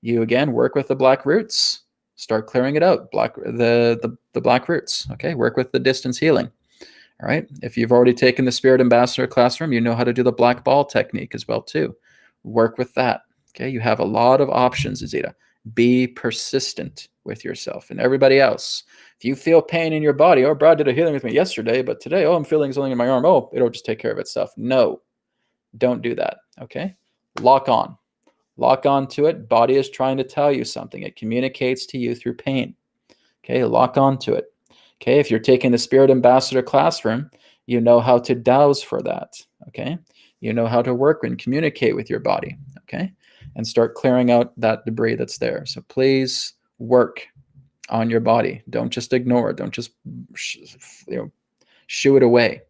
You again work with the black roots. Start clearing it out. The black roots. Okay? Work with the distance healing. All right. If you've already taken the Spirit Ambassador classroom, you know how to do the black ball technique as well too. Work with that. Okay. You have a lot of options, Azita. Be persistent with yourself and everybody else. If you feel pain in your body, oh, Brad did a healing with me yesterday, but today, oh, I'm feeling something in my arm. Oh, it'll just take care of itself. No, don't do that. Okay. Lock on. Lock on to it. Body is trying to tell you something. It communicates to you through pain. Okay. Lock on to it. Okay, if you're taking the Spirit Ambassador classroom, you know how to dowse for that. Okay, you know how to work and communicate with your body. Okay, and start clearing out that debris that's there. So please work on your body. Don't just ignore it. Don't just shoo it away.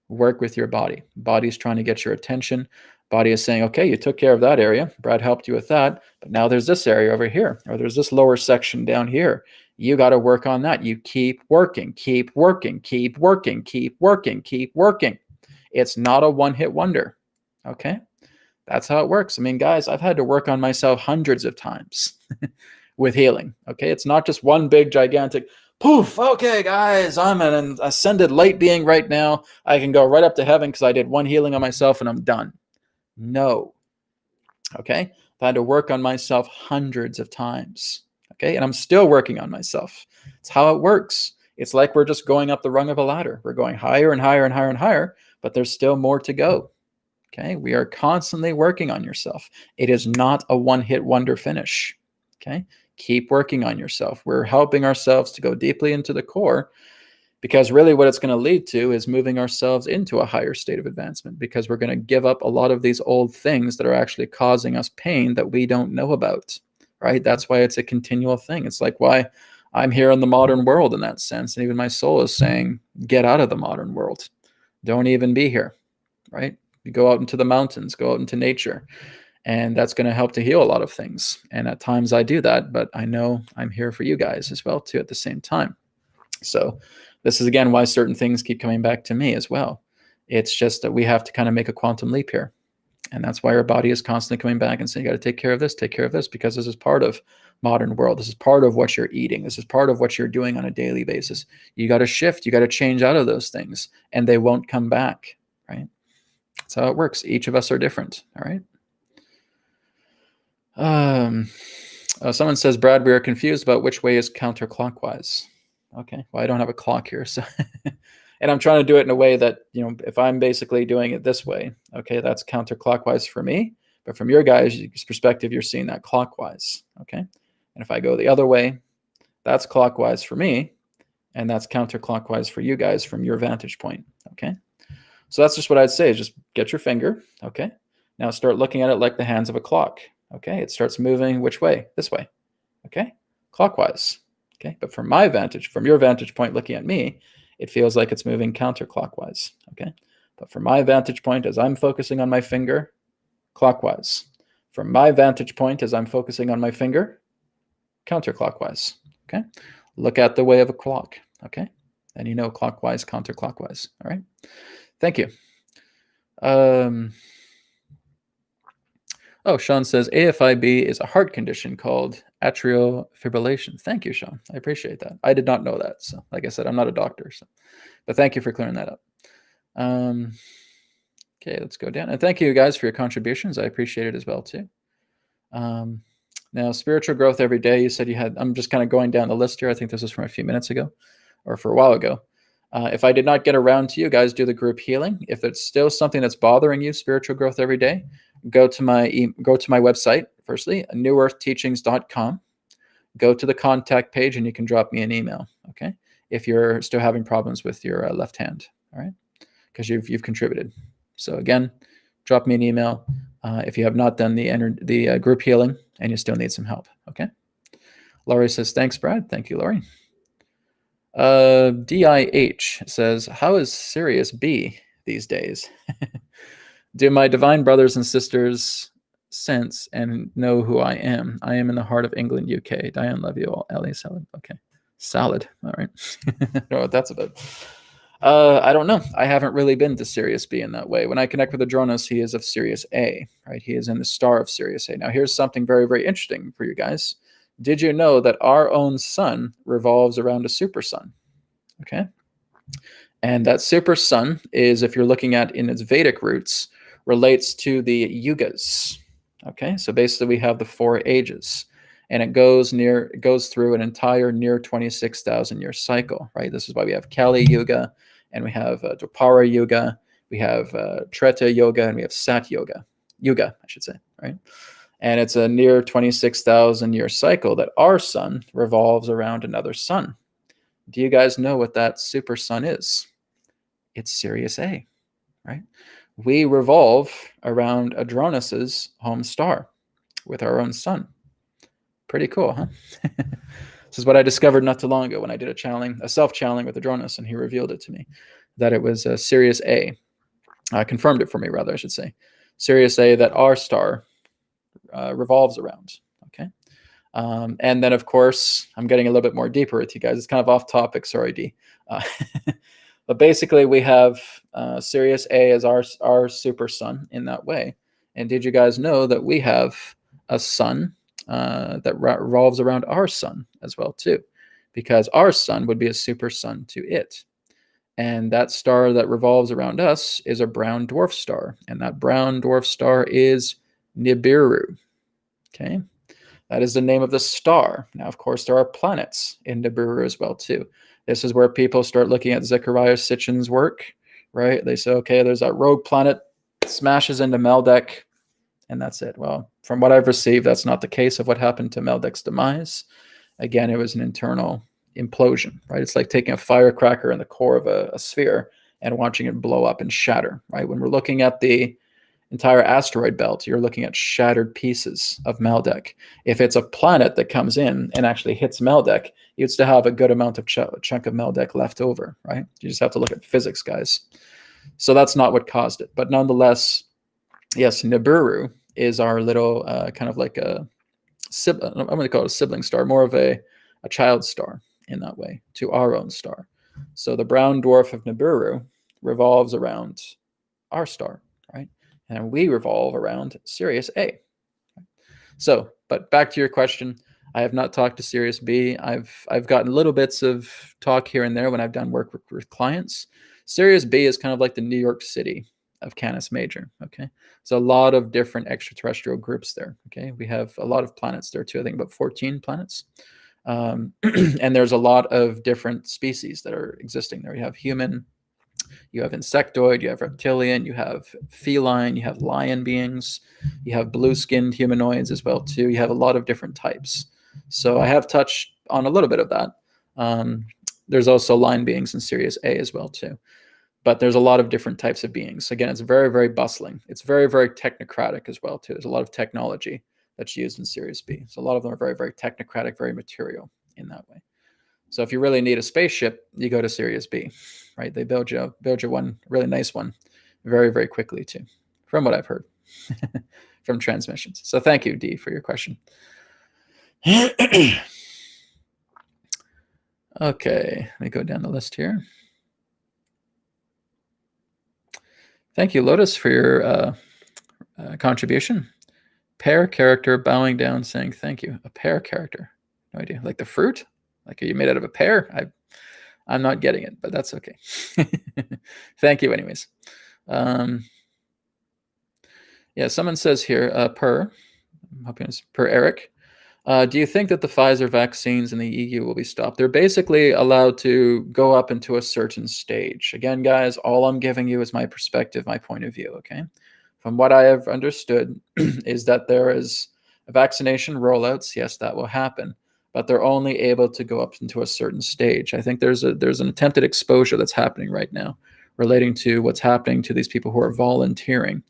Work with your body. Body's trying to get your attention. Body is saying, okay, you took care of that area. Brad helped you with that. But now there's this area over here, or there's this lower section down here. You got to work on that. You keep working, keep working, keep working, keep working, keep working. It's not a one-hit wonder. Okay? That's how it works. I mean, guys, I've had to work on myself hundreds of times with healing. Okay? It's not just one big, gigantic, poof, okay, guys, I'm an ascended light being right now. I can go right up to heaven because I did one healing on myself and I'm done. No. Okay? I've had to work on myself hundreds of times. Okay? And I'm still working on myself. It's how it works. It's like we're just going up the rung of a ladder. We're going higher and higher and higher and higher, but there's still more to go. Okay, we are constantly working on yourself. It is not a one-hit wonder finish. Okay, keep working on yourself. We're helping ourselves to go deeply into the core, because really what it's going to lead to is moving ourselves into a higher state of advancement, because we're going to give up a lot of these old things that are actually causing us pain that we don't know about, right? That's why it's a continual thing. It's like why I'm here in the modern world in that sense. And even my soul is saying, get out of the modern world. Don't even be here, right? You go out into the mountains, go out into nature. And that's going to help to heal a lot of things. And at times I do that, but I know I'm here for you guys as well, too, at the same time. So this is, again, why certain things keep coming back to me as well. It's just that we have to kind of make a quantum leap here. And that's why our body is constantly coming back and saying, you got to take care of this, because this is part of modern world. This is part of what you're eating. This is part of what you're doing on a daily basis. You got to shift. You got to change out of those things, and they won't come back, right? That's how it works. Each of us are different, all right? Someone says, Brad, we are confused about which way is counterclockwise. Okay, well, I don't have a clock here, so and I'm trying to do it in a way that, if I'm basically doing it this way, okay, that's counterclockwise for me, but from your guys' perspective, you're seeing that clockwise, okay? And if I go the other way, that's clockwise for me, and that's counterclockwise for you guys from your vantage point, okay? So that's just what I'd say, is just get your finger, okay? Now start looking at it like the hands of a clock, okay? It starts moving which way? This way, okay? Clockwise, okay? But from your vantage point looking at me, it feels like it's moving counterclockwise, okay? But from my vantage point, as I'm focusing on my finger, clockwise. From my vantage point, as I'm focusing on my finger, counterclockwise, okay? Look at the way of a clock, okay? And clockwise, counterclockwise, all right? Thank you. Sean says, AFIB is a heart condition called atrial fibrillation. Thank you, Sean. I appreciate that. I did not know that. So like I said, I'm not a doctor. But thank you for clearing that up. Okay, let's go down. And thank you guys for your contributions. I appreciate it as well, too. Now, spiritual growth every day, you said you had, I'm just kind of going down the list here. I think this was from a few minutes ago or for a while ago. If I did not get around to you guys, do the group healing. If it's still something that's bothering you, spiritual growth every day, go to my website, firstly, newearthteachings.com. Go to the contact page and you can drop me an email, okay? If you're still having problems with your left hand, all right? Because you've contributed. So again, drop me an email if you have not done the group healing and you still need some help, okay? Laurie says, thanks, Brad. Thank you, Laurie. DIH says, how is Sirius B these days? Do my divine brothers and sisters sense and know who I am? I am in the heart of England, UK. Diane, love you all. Ellie, salad. Okay. Salad. All right. I don't know what that's about. I don't know. I haven't really been to Sirius B in that way. When I connect with Adronis, he is of Sirius A, right? He is in the star of Sirius A. Now, here's something very, very interesting for you guys. Did you know that our own sun revolves around a super sun? Okay. And that super sun is, if you're looking at in its Vedic roots, relates to the yugas. Okay. So basically we have the 4 ages, and it goes through an entire near 26,000 year cycle, right? This is why we have Kali Yuga, and we have Dwapara Yuga, we have Treta Yoga, and we have Sat Yoga, I should say, right? And it's a near 26,000 year cycle that our sun revolves around another sun. Do you guys know what that super sun is? It's Sirius A, right? We revolve around Adronis's home star with our own sun. Pretty cool, huh? This is what I discovered not too long ago when I did a self-channeling with Adronis, and he revealed it to me, that it was Sirius A. Confirmed it for me, rather, I should say. Sirius A, that our star revolves around, okay? And then, of course, I'm getting a little bit more deeper with you guys. It's kind of off topic, sorry, D. But basically, we have Sirius A as our super sun in that way. And did you guys know that we have a sun that revolves around our sun as well, too? Because our sun would be a super sun to it. And that star that revolves around us is a brown dwarf star. And that brown dwarf star is Nibiru. Okay? That is the name of the star. Now, of course, there are planets in Nibiru as well, too. This is where people start looking at Zecharia Sitchin's work, right? They say, okay, there's that rogue planet. smashes into Meldeck, and that's it. Well, from what I've received, that's not the case of what happened to Meldeck's demise. Again, it was an internal implosion, right? It's like taking a firecracker in the core of a sphere and watching it blow up and shatter, right? When we're looking at the entire asteroid belt, you're looking at shattered pieces of Meldeck. If it's a planet that comes in and actually hits Meldeck, you'd still have a good amount of chunk of Meldeck left over, right? You just have to look at physics, guys. So that's not what caused it. But nonetheless, yes, Nibiru is our little kind of like a sibling, I'm going to call it a sibling star, more of a child star in that way to our own star. So the brown dwarf of Nibiru revolves around our star, right? And we revolve around Sirius A. So, but back to your question, I have not talked to Sirius B. I've gotten little bits of talk here and there when I've done work with clients. Sirius B is kind of like the New York City of Canis Major, okay? So a lot of different extraterrestrial groups there, okay? We have a lot of planets there too, I think about 14 planets. And there's a lot of different species that are existing there. You have human, you have insectoid, you have reptilian, you have feline, you have lion beings, you have blue-skinned humanoids as well too. You have a lot of different types. So I have touched on a little bit of that. There's also lion beings in Sirius A as well too. But there's a lot of different types of beings. Again, it's very, very bustling. It's very, very technocratic as well too. There's a lot of technology that's used in Sirius B. So a lot of them are very, very technocratic, very material in that way. So if you really need a spaceship, you go to Sirius B, right? They build you one, really nice one, very, very quickly too, from what I've heard from transmissions. So thank you, D, for your question. Okay, let me go down the list here. Thank you, Lotus, for your contribution. Pear character bowing down saying thank you. A pear character. No idea. Like the fruit? Like, are you made out of a pear? I'm not getting it, but that's okay. Thank you anyways. Yeah, someone says here, per Eric, do you think that the Pfizer vaccines in the EU will be stopped? They're basically allowed to go up into a certain stage. Again, guys, all I'm giving you is my perspective, my point of view, okay? From what I have understood is that there is vaccination rollouts. Yes, that will happen, but they're only able to go up into a certain stage. I think there's an attempted exposure that's happening right now relating to what's happening to these people who are volunteering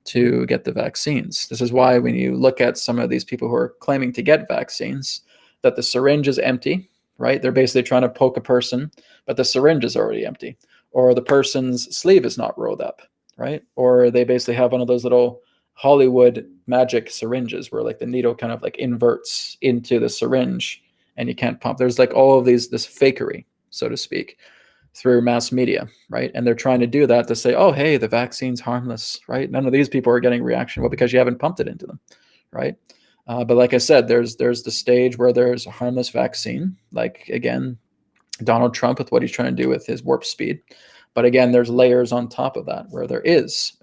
to get the vaccines. This is why when you look at some of these people who are claiming to get vaccines, that the syringe is empty, right? They're basically trying to poke a person, but the syringe is already empty, or the person's sleeve is not rolled up, right? Or they basically have one of those little Hollywood magic syringes where like the needle kind of like inverts into the syringe and you can't pump. There's like all of this fakery, so to speak, through mass media, right? And they're trying to do that to say, oh, hey, the vaccine's harmless, right? None of these people are getting reaction. Well, because you haven't pumped it into them, right? But like I said, there's the stage where there's a harmless vaccine, like, again, Donald Trump with what he's trying to do with his warp speed. But again, there's layers on top of that where there is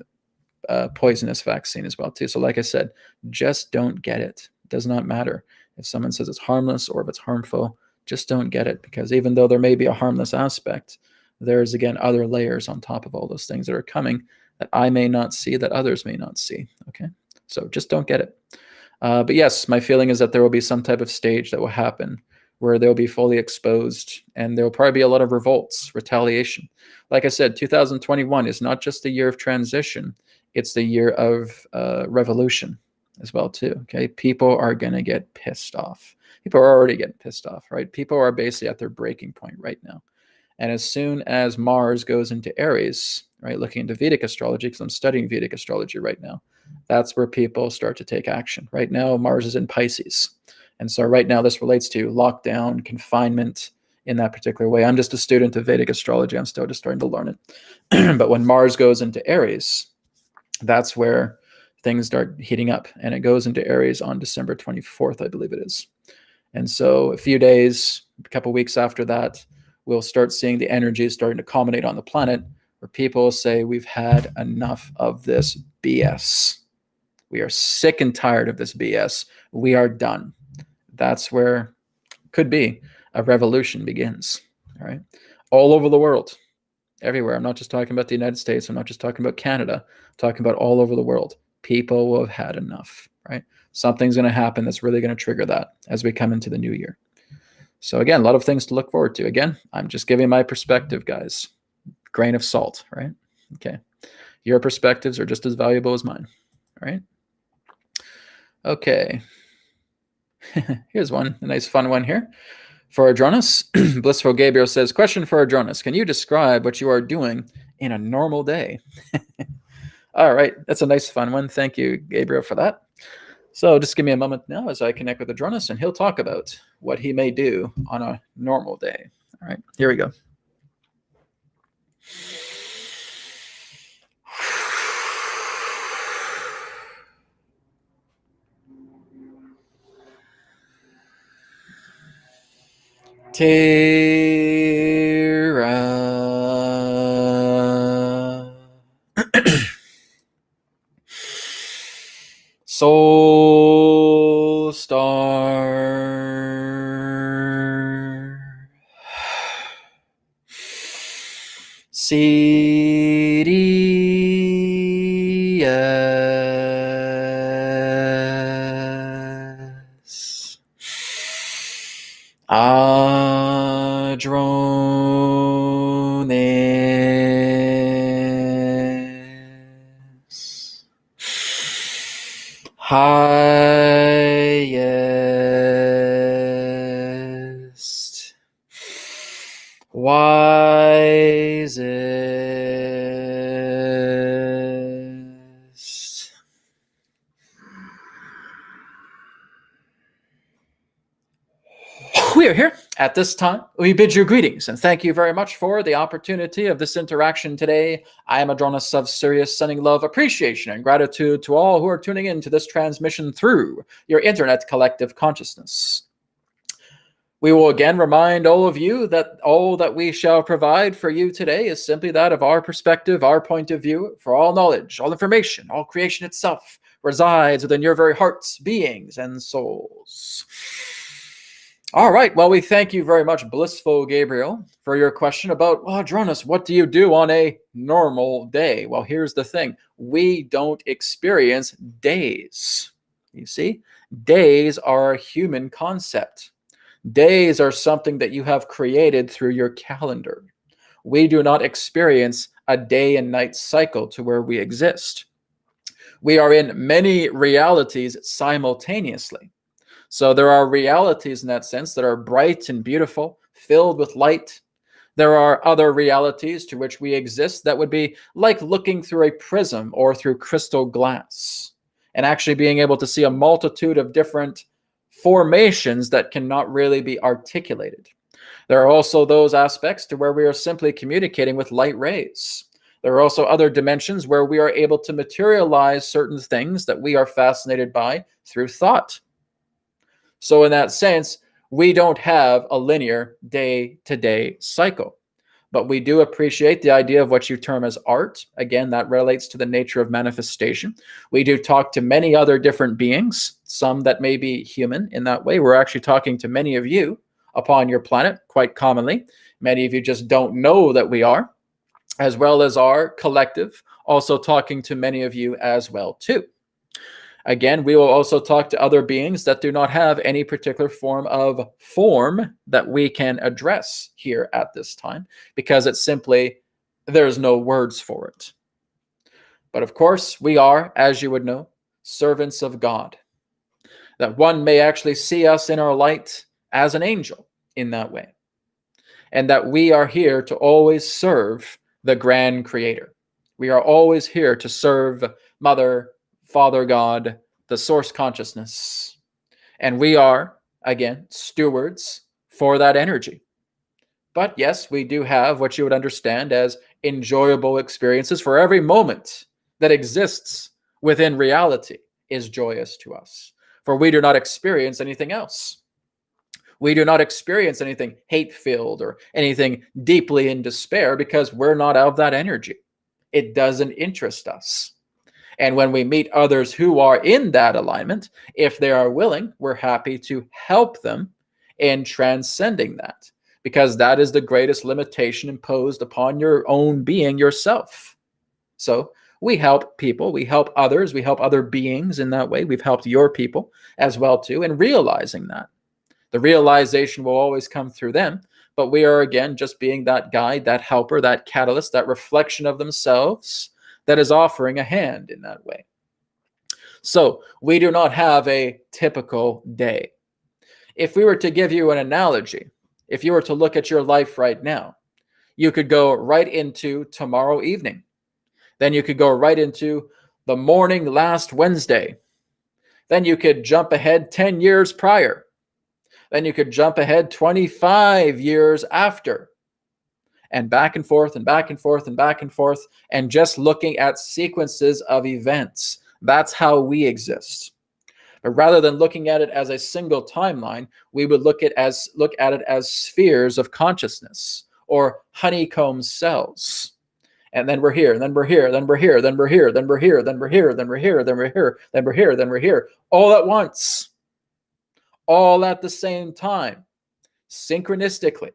a poisonous vaccine as well too. So like I said, just don't get it. It does not matter if someone says it's harmless or if it's harmful. Just don't get it, because even though there may be a harmless aspect, there's, again, other layers on top of all those things that are coming that I may not see, that others may not see, okay? So just don't get it. But yes, my feeling is that there will be some type of stage that will happen where they'll be fully exposed, and there will probably be a lot of revolts, retaliation. Like I said, 2021 is not just the year of transition, it's the year of revolution as well too, okay? People are going to get pissed off. People are already getting pissed off, right? People are basically at their breaking point right now. And as soon as Mars goes into Aries, right, looking into Vedic astrology, because I'm studying Vedic astrology right now, that's where people start to take action. Right now, Mars is in Pisces. And so right now, this relates to lockdown, confinement in that particular way. I'm just a student of Vedic astrology. I'm still just starting to learn it. But when Mars goes into Aries, that's where things start heating up. And it goes into Aries on December 24th, I believe it is. And so a few days, a couple weeks after that, we'll start seeing the energy starting to culminate on the planet, where people say, we've had enough of this BS. We are sick and tired of this BS. We are done. That's where, could be, a revolution begins, all right? All over the world, everywhere. I'm not just talking about the United States. I'm not just talking about Canada. talking about all over the world. People will have had enough, right? Something's going to happen that's really going to trigger that as we come into the new year. So again, a lot of things to look forward to. Again, I'm just giving my perspective, guys. Grain of salt, right? Okay. Your perspectives are just as valuable as mine, right? Okay. Here's one, a nice fun one here. For Adronis, Blissful Gabriel says, question for Adronis. Can you describe what you are doing in a normal day? All right. That's a nice fun one. Thank you, Gabriel, for that. So just give me a moment now as I connect with Adronis, and he'll talk about what he may do on a normal day. All right. Here we go. Terra Soul Star Sirius Adronis highest wisest we are here at this time. We bid you greetings and thank you very much for the opportunity of this interaction today. I am Adronis of Sirius, sending love, appreciation, and gratitude to all who are tuning in to this transmission through your internet collective consciousness. We will again remind all of you that all that we shall provide for you today is simply that of our perspective, our point of view. For all knowledge, all information, all creation itself resides within your very hearts, beings, and souls. All right. Well, we thank you very much, Blissful Gabriel, for your question about, well, Adronis, what do you do on a normal day? Well, here's the thing. We don't experience days. You see, days are a human concept. Days are something that you have created through your calendar. We do not experience a day and night cycle to where we exist. We are in many realities simultaneously. So there are realities in that sense that are bright and beautiful, filled with light. There are other realities to which we exist that would be like looking through a prism or through crystal glass and actually being able to see a multitude of different formations that cannot really be articulated. There are also those aspects to where we are simply communicating with light rays. There are also other dimensions where we are able to materialize certain things that we are fascinated by through thought. So in that sense, we don't have a linear day-to-day cycle, but we do appreciate the idea of what you term as art. Again, that relates to the nature of manifestation. We do talk to many other different beings, some that may be human in that way. We're actually talking to many of you upon your planet quite commonly. Many of you just don't know that we are, as well as our collective, also talking to many of you as well too. Again, we will also talk to other beings that do not have any particular form that we can address here at this time, because it's simply, there's no words for it. But of course, we are, as you would know, servants of God. That one may actually see us in our light as an angel in that way. And that we are here to always serve the grand creator. We are always here to serve Mother, Father God, the source consciousness. And we are, again, stewards for that energy. But yes, we do have what you would understand as enjoyable experiences. For every moment that exists within reality is joyous to us. For we do not experience anything else. We do not experience anything hate-filled or anything deeply in despair because we're not of that energy. It doesn't interest us. And when we meet others who are in that alignment, if they are willing, we're happy to help them in transcending that, because that is the greatest limitation imposed upon your own being yourself. So We help people, we help others, we help other beings in that way. We've helped your people as well too, and realizing that. The realization will always come through them, but we are again just being that guide, that helper, that catalyst, that reflection of themselves that is offering a hand in that way. So we do not have a typical day. If we were to give you an analogy, if you were to look at your life right now, you could go right into tomorrow evening. Then you could go right into the morning last Wednesday. Then you could jump ahead 10 years prior. Then you could jump ahead 25 years after. And back and forth and back and forth and back and forth, and just looking at sequences of events. That's how we exist. But rather than looking at it as a single timeline, we would look at it as spheres of consciousness, or honeycomb cells. And then we're here, and then we're here, then we're here, then we're here, then we're here, then we're here, then we're here, then we're here, then we're here, then we're here, all at once, all at the same time, synchronistically.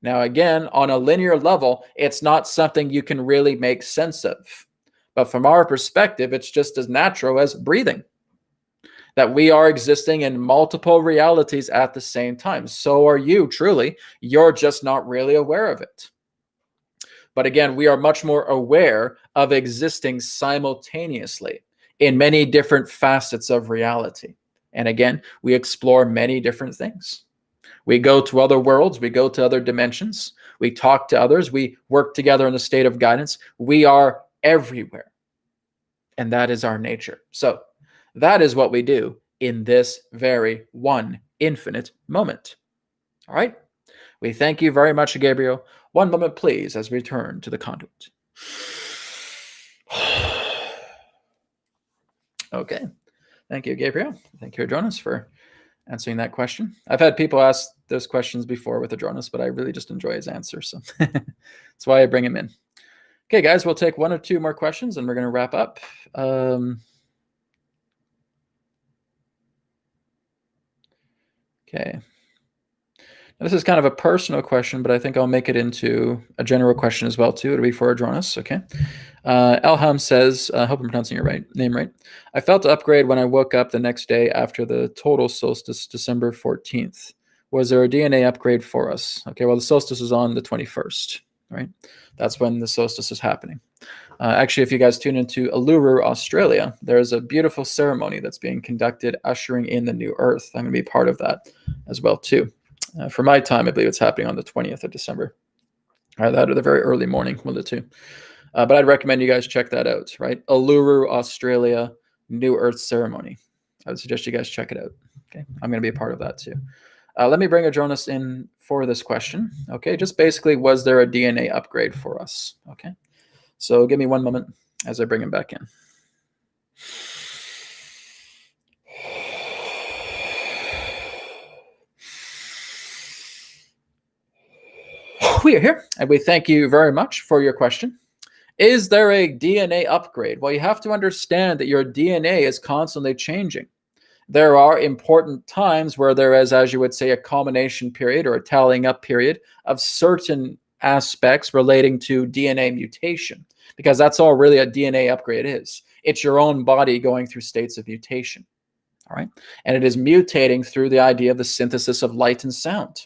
Now, again, on a linear level, it's not something you can really make sense of. But from our perspective, it's just as natural as breathing. That we are existing in multiple realities at the same time. So are you, truly. You're just not really aware of it. But again, we are much more aware of existing simultaneously in many different facets of reality. And again, we explore many different things. We go to other worlds, we go to other dimensions, we talk to others, we work together in a state of guidance. We are everywhere. And that is our nature. So that is what we do in this very one infinite moment. All right? We thank you very much, Gabriel. One moment, please, as we return to the conduit. Okay. Thank you, Gabriel. Thank you, Adronis, for answering that question. I've had people ask those questions before with Adronis, but I really just enjoy his answer. So that's why I bring him in. Okay, guys, we'll take one or two more questions and we're going to wrap up. Okay. Now, this is kind of a personal question, but I think I'll make it into a general question as well, too. It'll be for Adronis, okay? Elham says, I hope I'm pronouncing your name right. I felt to upgrade when I woke up the next day after the total solstice, December 14th. Was there a DNA upgrade for us? Okay, well, the solstice is on the 21st, right? That's when the solstice is happening. Actually, if you guys tune into Uluru, Australia, there's a beautiful ceremony that's being conducted ushering in the new earth. I'm going to be part of that as well, too. For my time, I believe it's happening on the 20th of December. That or the very early morning, one of the two. But I'd recommend you guys check that out, right? Uluru, Australia, New Earth Ceremony. I would suggest you guys check it out. Okay, I'm going to be a part of that too. Let me bring Adronis in for this question. Okay, just basically, was there a DNA upgrade for us? Okay, so give me one moment as I bring him back in. We are here, and we thank you very much for your question. Is there a DNA upgrade? Well, you have to understand that your DNA is constantly changing. There are important times where there is, as you would say, a culmination period or a tallying up period of certain aspects relating to DNA mutation, because that's all really a DNA upgrade is. It's your own body going through states of mutation, all right? And it is mutating through the idea of the synthesis of light and sound.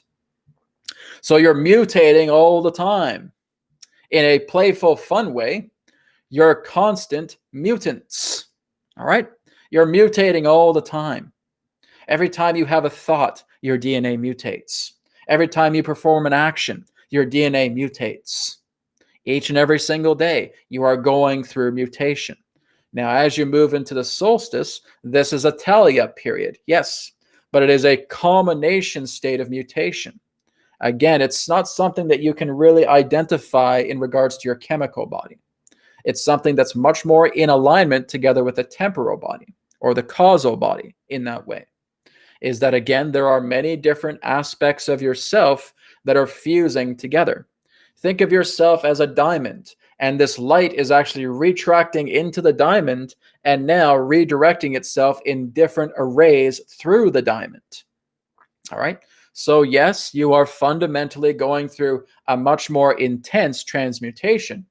So you're mutating all the time. In a playful, fun way, you're constant mutants, all right? You're mutating all the time. Every time you have a thought, your DNA mutates. Every time you perform an action, your DNA mutates. Each and every single day, you are going through mutation. Now, as you move into the solstice, this is a tally-up period, yes, but it is a culmination state of mutation. Again, it's not something that you can really identify in regards to your chemical body. It's something that's much more in alignment together with the temporal body or the causal body in that way. Is that, again, there are many different aspects of yourself that are fusing together. Think of yourself as a diamond, and this light is actually retracting into the diamond and now redirecting itself in different arrays through the diamond. All right? So yes, you are fundamentally going through a much more intense transmutation,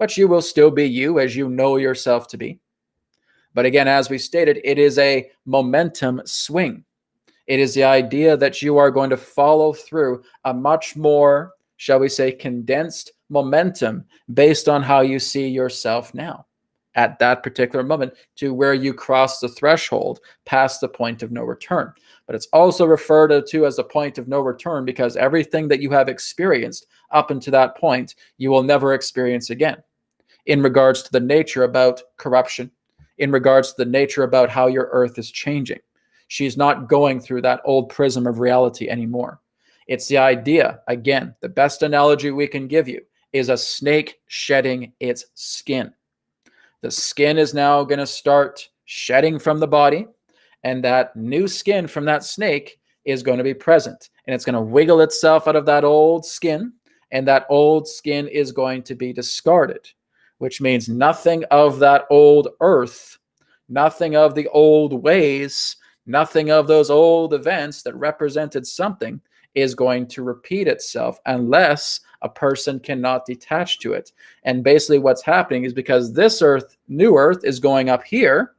but you will still be you as you know yourself to be. But again, as we stated, it is a momentum swing. It is the idea that you are going to follow through a much more, shall we say, condensed momentum based on how you see yourself now at that particular moment to where you cross the threshold past the point of no return. But it's also referred to as the point of no return because everything that you have experienced up until that point, you will never experience again in regards to the nature about corruption, in regards to the nature about how your earth is changing. She's not going through that old prism of reality anymore. It's the idea, again, the best analogy we can give you is a snake shedding its skin. The skin is now going to start shedding from the body, and that new skin from that snake is going to be present. And it's going to wiggle itself out of that old skin, and that old skin is going to be discarded, which means nothing of that old earth, nothing of the old ways, nothing of those old events that represented something is going to repeat itself unless a person cannot detach to it. And basically what's happening is because this earth, new earth, is going up here,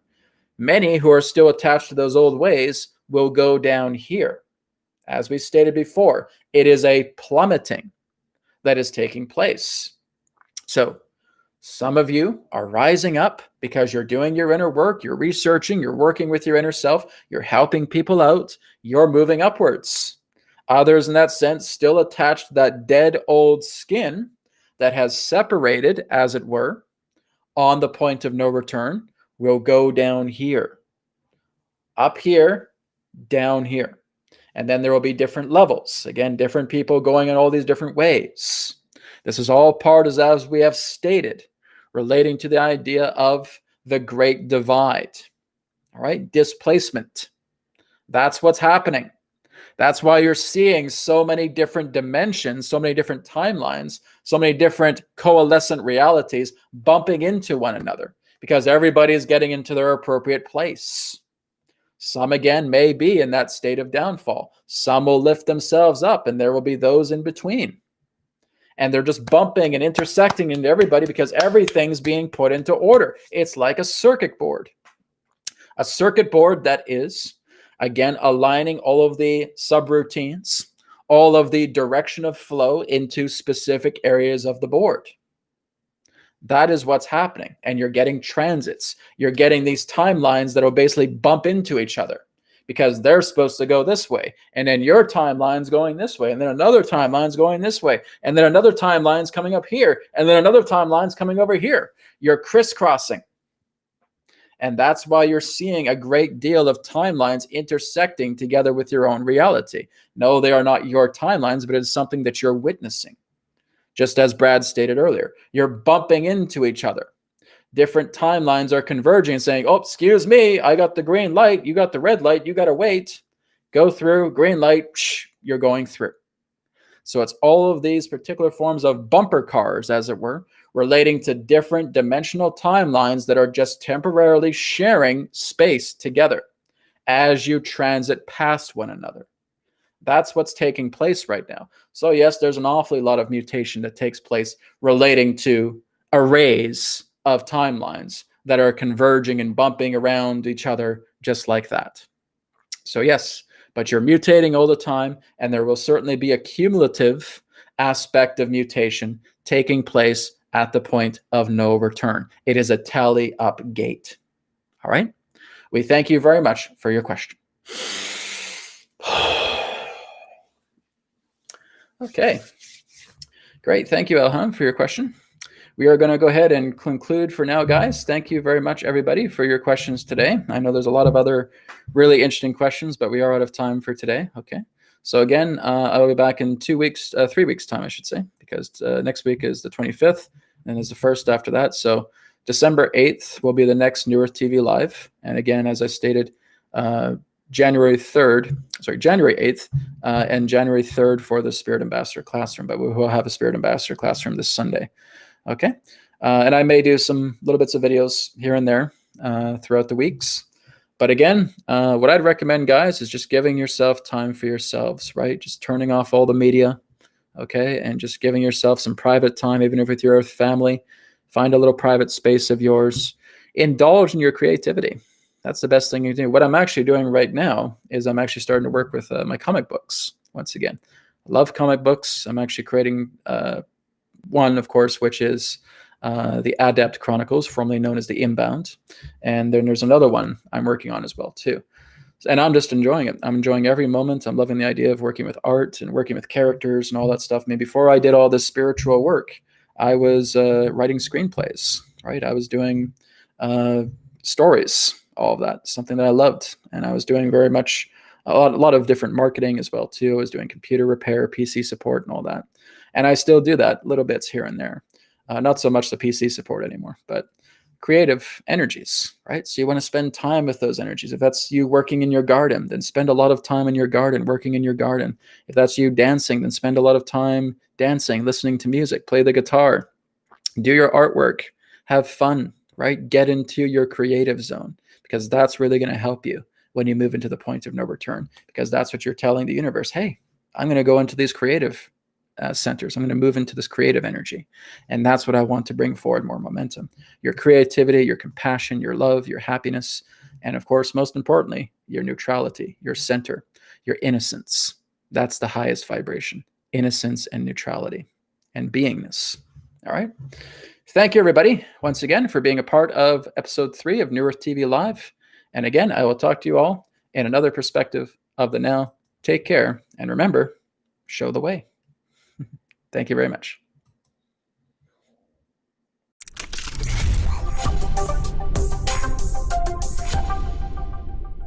many who are still attached to those old ways will go down here. As we stated before, it is a plummeting that is taking place. So some of you are rising up because you're doing your inner work, you're researching, you're working with your inner self, you're helping people out, you're moving upwards. Others, in that sense, still attached to that dead old skin that has separated, as it were, on the point of no return, will go down here. Up here, down here. And then there will be different levels. Again, different people going in all these different ways. This is all part, as we have stated, relating to the idea of the great divide. All right, displacement. That's what's happening. That's why you're seeing so many different dimensions, so many different timelines, so many different coalescent realities bumping into one another because everybody is getting into their appropriate place. Some, again, may be in that state of downfall. Some will lift themselves up, and there will be those in between. And they're just bumping and intersecting into everybody because everything's being put into order. It's like a circuit board. A circuit board that is, again, aligning all of the subroutines, all of the direction of flow into specific areas of the board. That is what's happening. And you're getting transits. You're getting these timelines that will basically bump into each other because they're supposed to go this way. And then your timeline's going this way. And then another timeline's going this way. And then another timeline's coming up here. And then another timeline's coming over here. You're crisscrossing. And that's why you're seeing a great deal of timelines intersecting together with your own reality. No, they are not your timelines, but it's something that you're witnessing. Just as Brad stated earlier, you're bumping into each other. Different timelines are converging and saying, oh, excuse me, I got the green light, you got the red light, you got to wait. Go through, green light, you're going through. So it's all of these particular forms of bumper cars, as it were, relating to different dimensional timelines that are just temporarily sharing space together as you transit past one another. That's what's taking place right now. So yes, there's an awfully lot of mutation that takes place relating to arrays of timelines that are converging and bumping around each other just like that. So yes, but you're mutating all the time, and there will certainly be a cumulative aspect of mutation taking place at the point of no return. It is a tally up gate. All right? We thank you very much for your question. Okay. Great. Thank you, Elham, for your question. We are going to go ahead and conclude for now, guys. Thank you very much, everybody, for your questions today. I know there's a lot of other really interesting questions, but we are out of time for today. Okay. So again, I'll be back in 3 weeks time, I should say, because next week is the 25th and is the first after that. So December 8th will be the next New Earth TV Live. And again, as I stated, January 8th and January 3rd for the Spirit Ambassador Classroom, but we will have a Spirit Ambassador Classroom this Sunday. Okay. And I may do some little bits of videos here and there throughout the weeks. But again, what I'd recommend, guys, is just giving yourself time for yourselves, right? Just turning off all the media, okay? And just giving yourself some private time, even if with your family. Find a little private space of yours. Indulge in your creativity. That's the best thing you can do. What I'm actually doing right now is I'm actually starting to work with my comic books once again. I love comic books. I'm actually creating one, of course, which is the Adept Chronicles, formerly known as the Inbound. And then there's another one I'm working on as well, too. And I'm just enjoying it. I'm enjoying every moment. I'm loving the idea of working with art and working with characters and all that stuff. I mean, before I did all this spiritual work, I was writing screenplays, right? I was doing stories, all of that, something that I loved. And I was doing very much a lot of different marketing as well, too. I was doing computer repair, PC support, and all that. And I still do that, little bits here and there. Not so much the PC support anymore, but creative energies, right? So you want to spend time with those energies. If that's you working in your garden, then spend a lot of time in your garden, working in your garden. If that's you dancing, then spend a lot of time dancing, listening to music, play the guitar, do your artwork, have fun, right? Get into your creative zone, because that's really going to help you when you move into the point of no return, because that's what you're telling the universe. Hey, I'm going to go into these creative centers. I'm going to move into this creative energy. And that's what I want to bring forward, more momentum. Your creativity, your compassion, your love, your happiness, and of course, most importantly, your neutrality, your center, your innocence. That's the highest vibration. Innocence and neutrality and beingness. All right. Thank you, everybody, once again, for being a part of episode 3 of New Earth TV Live. And again, I will talk to you all in another perspective of the now. Take care. And remember, show the way. Thank you very much.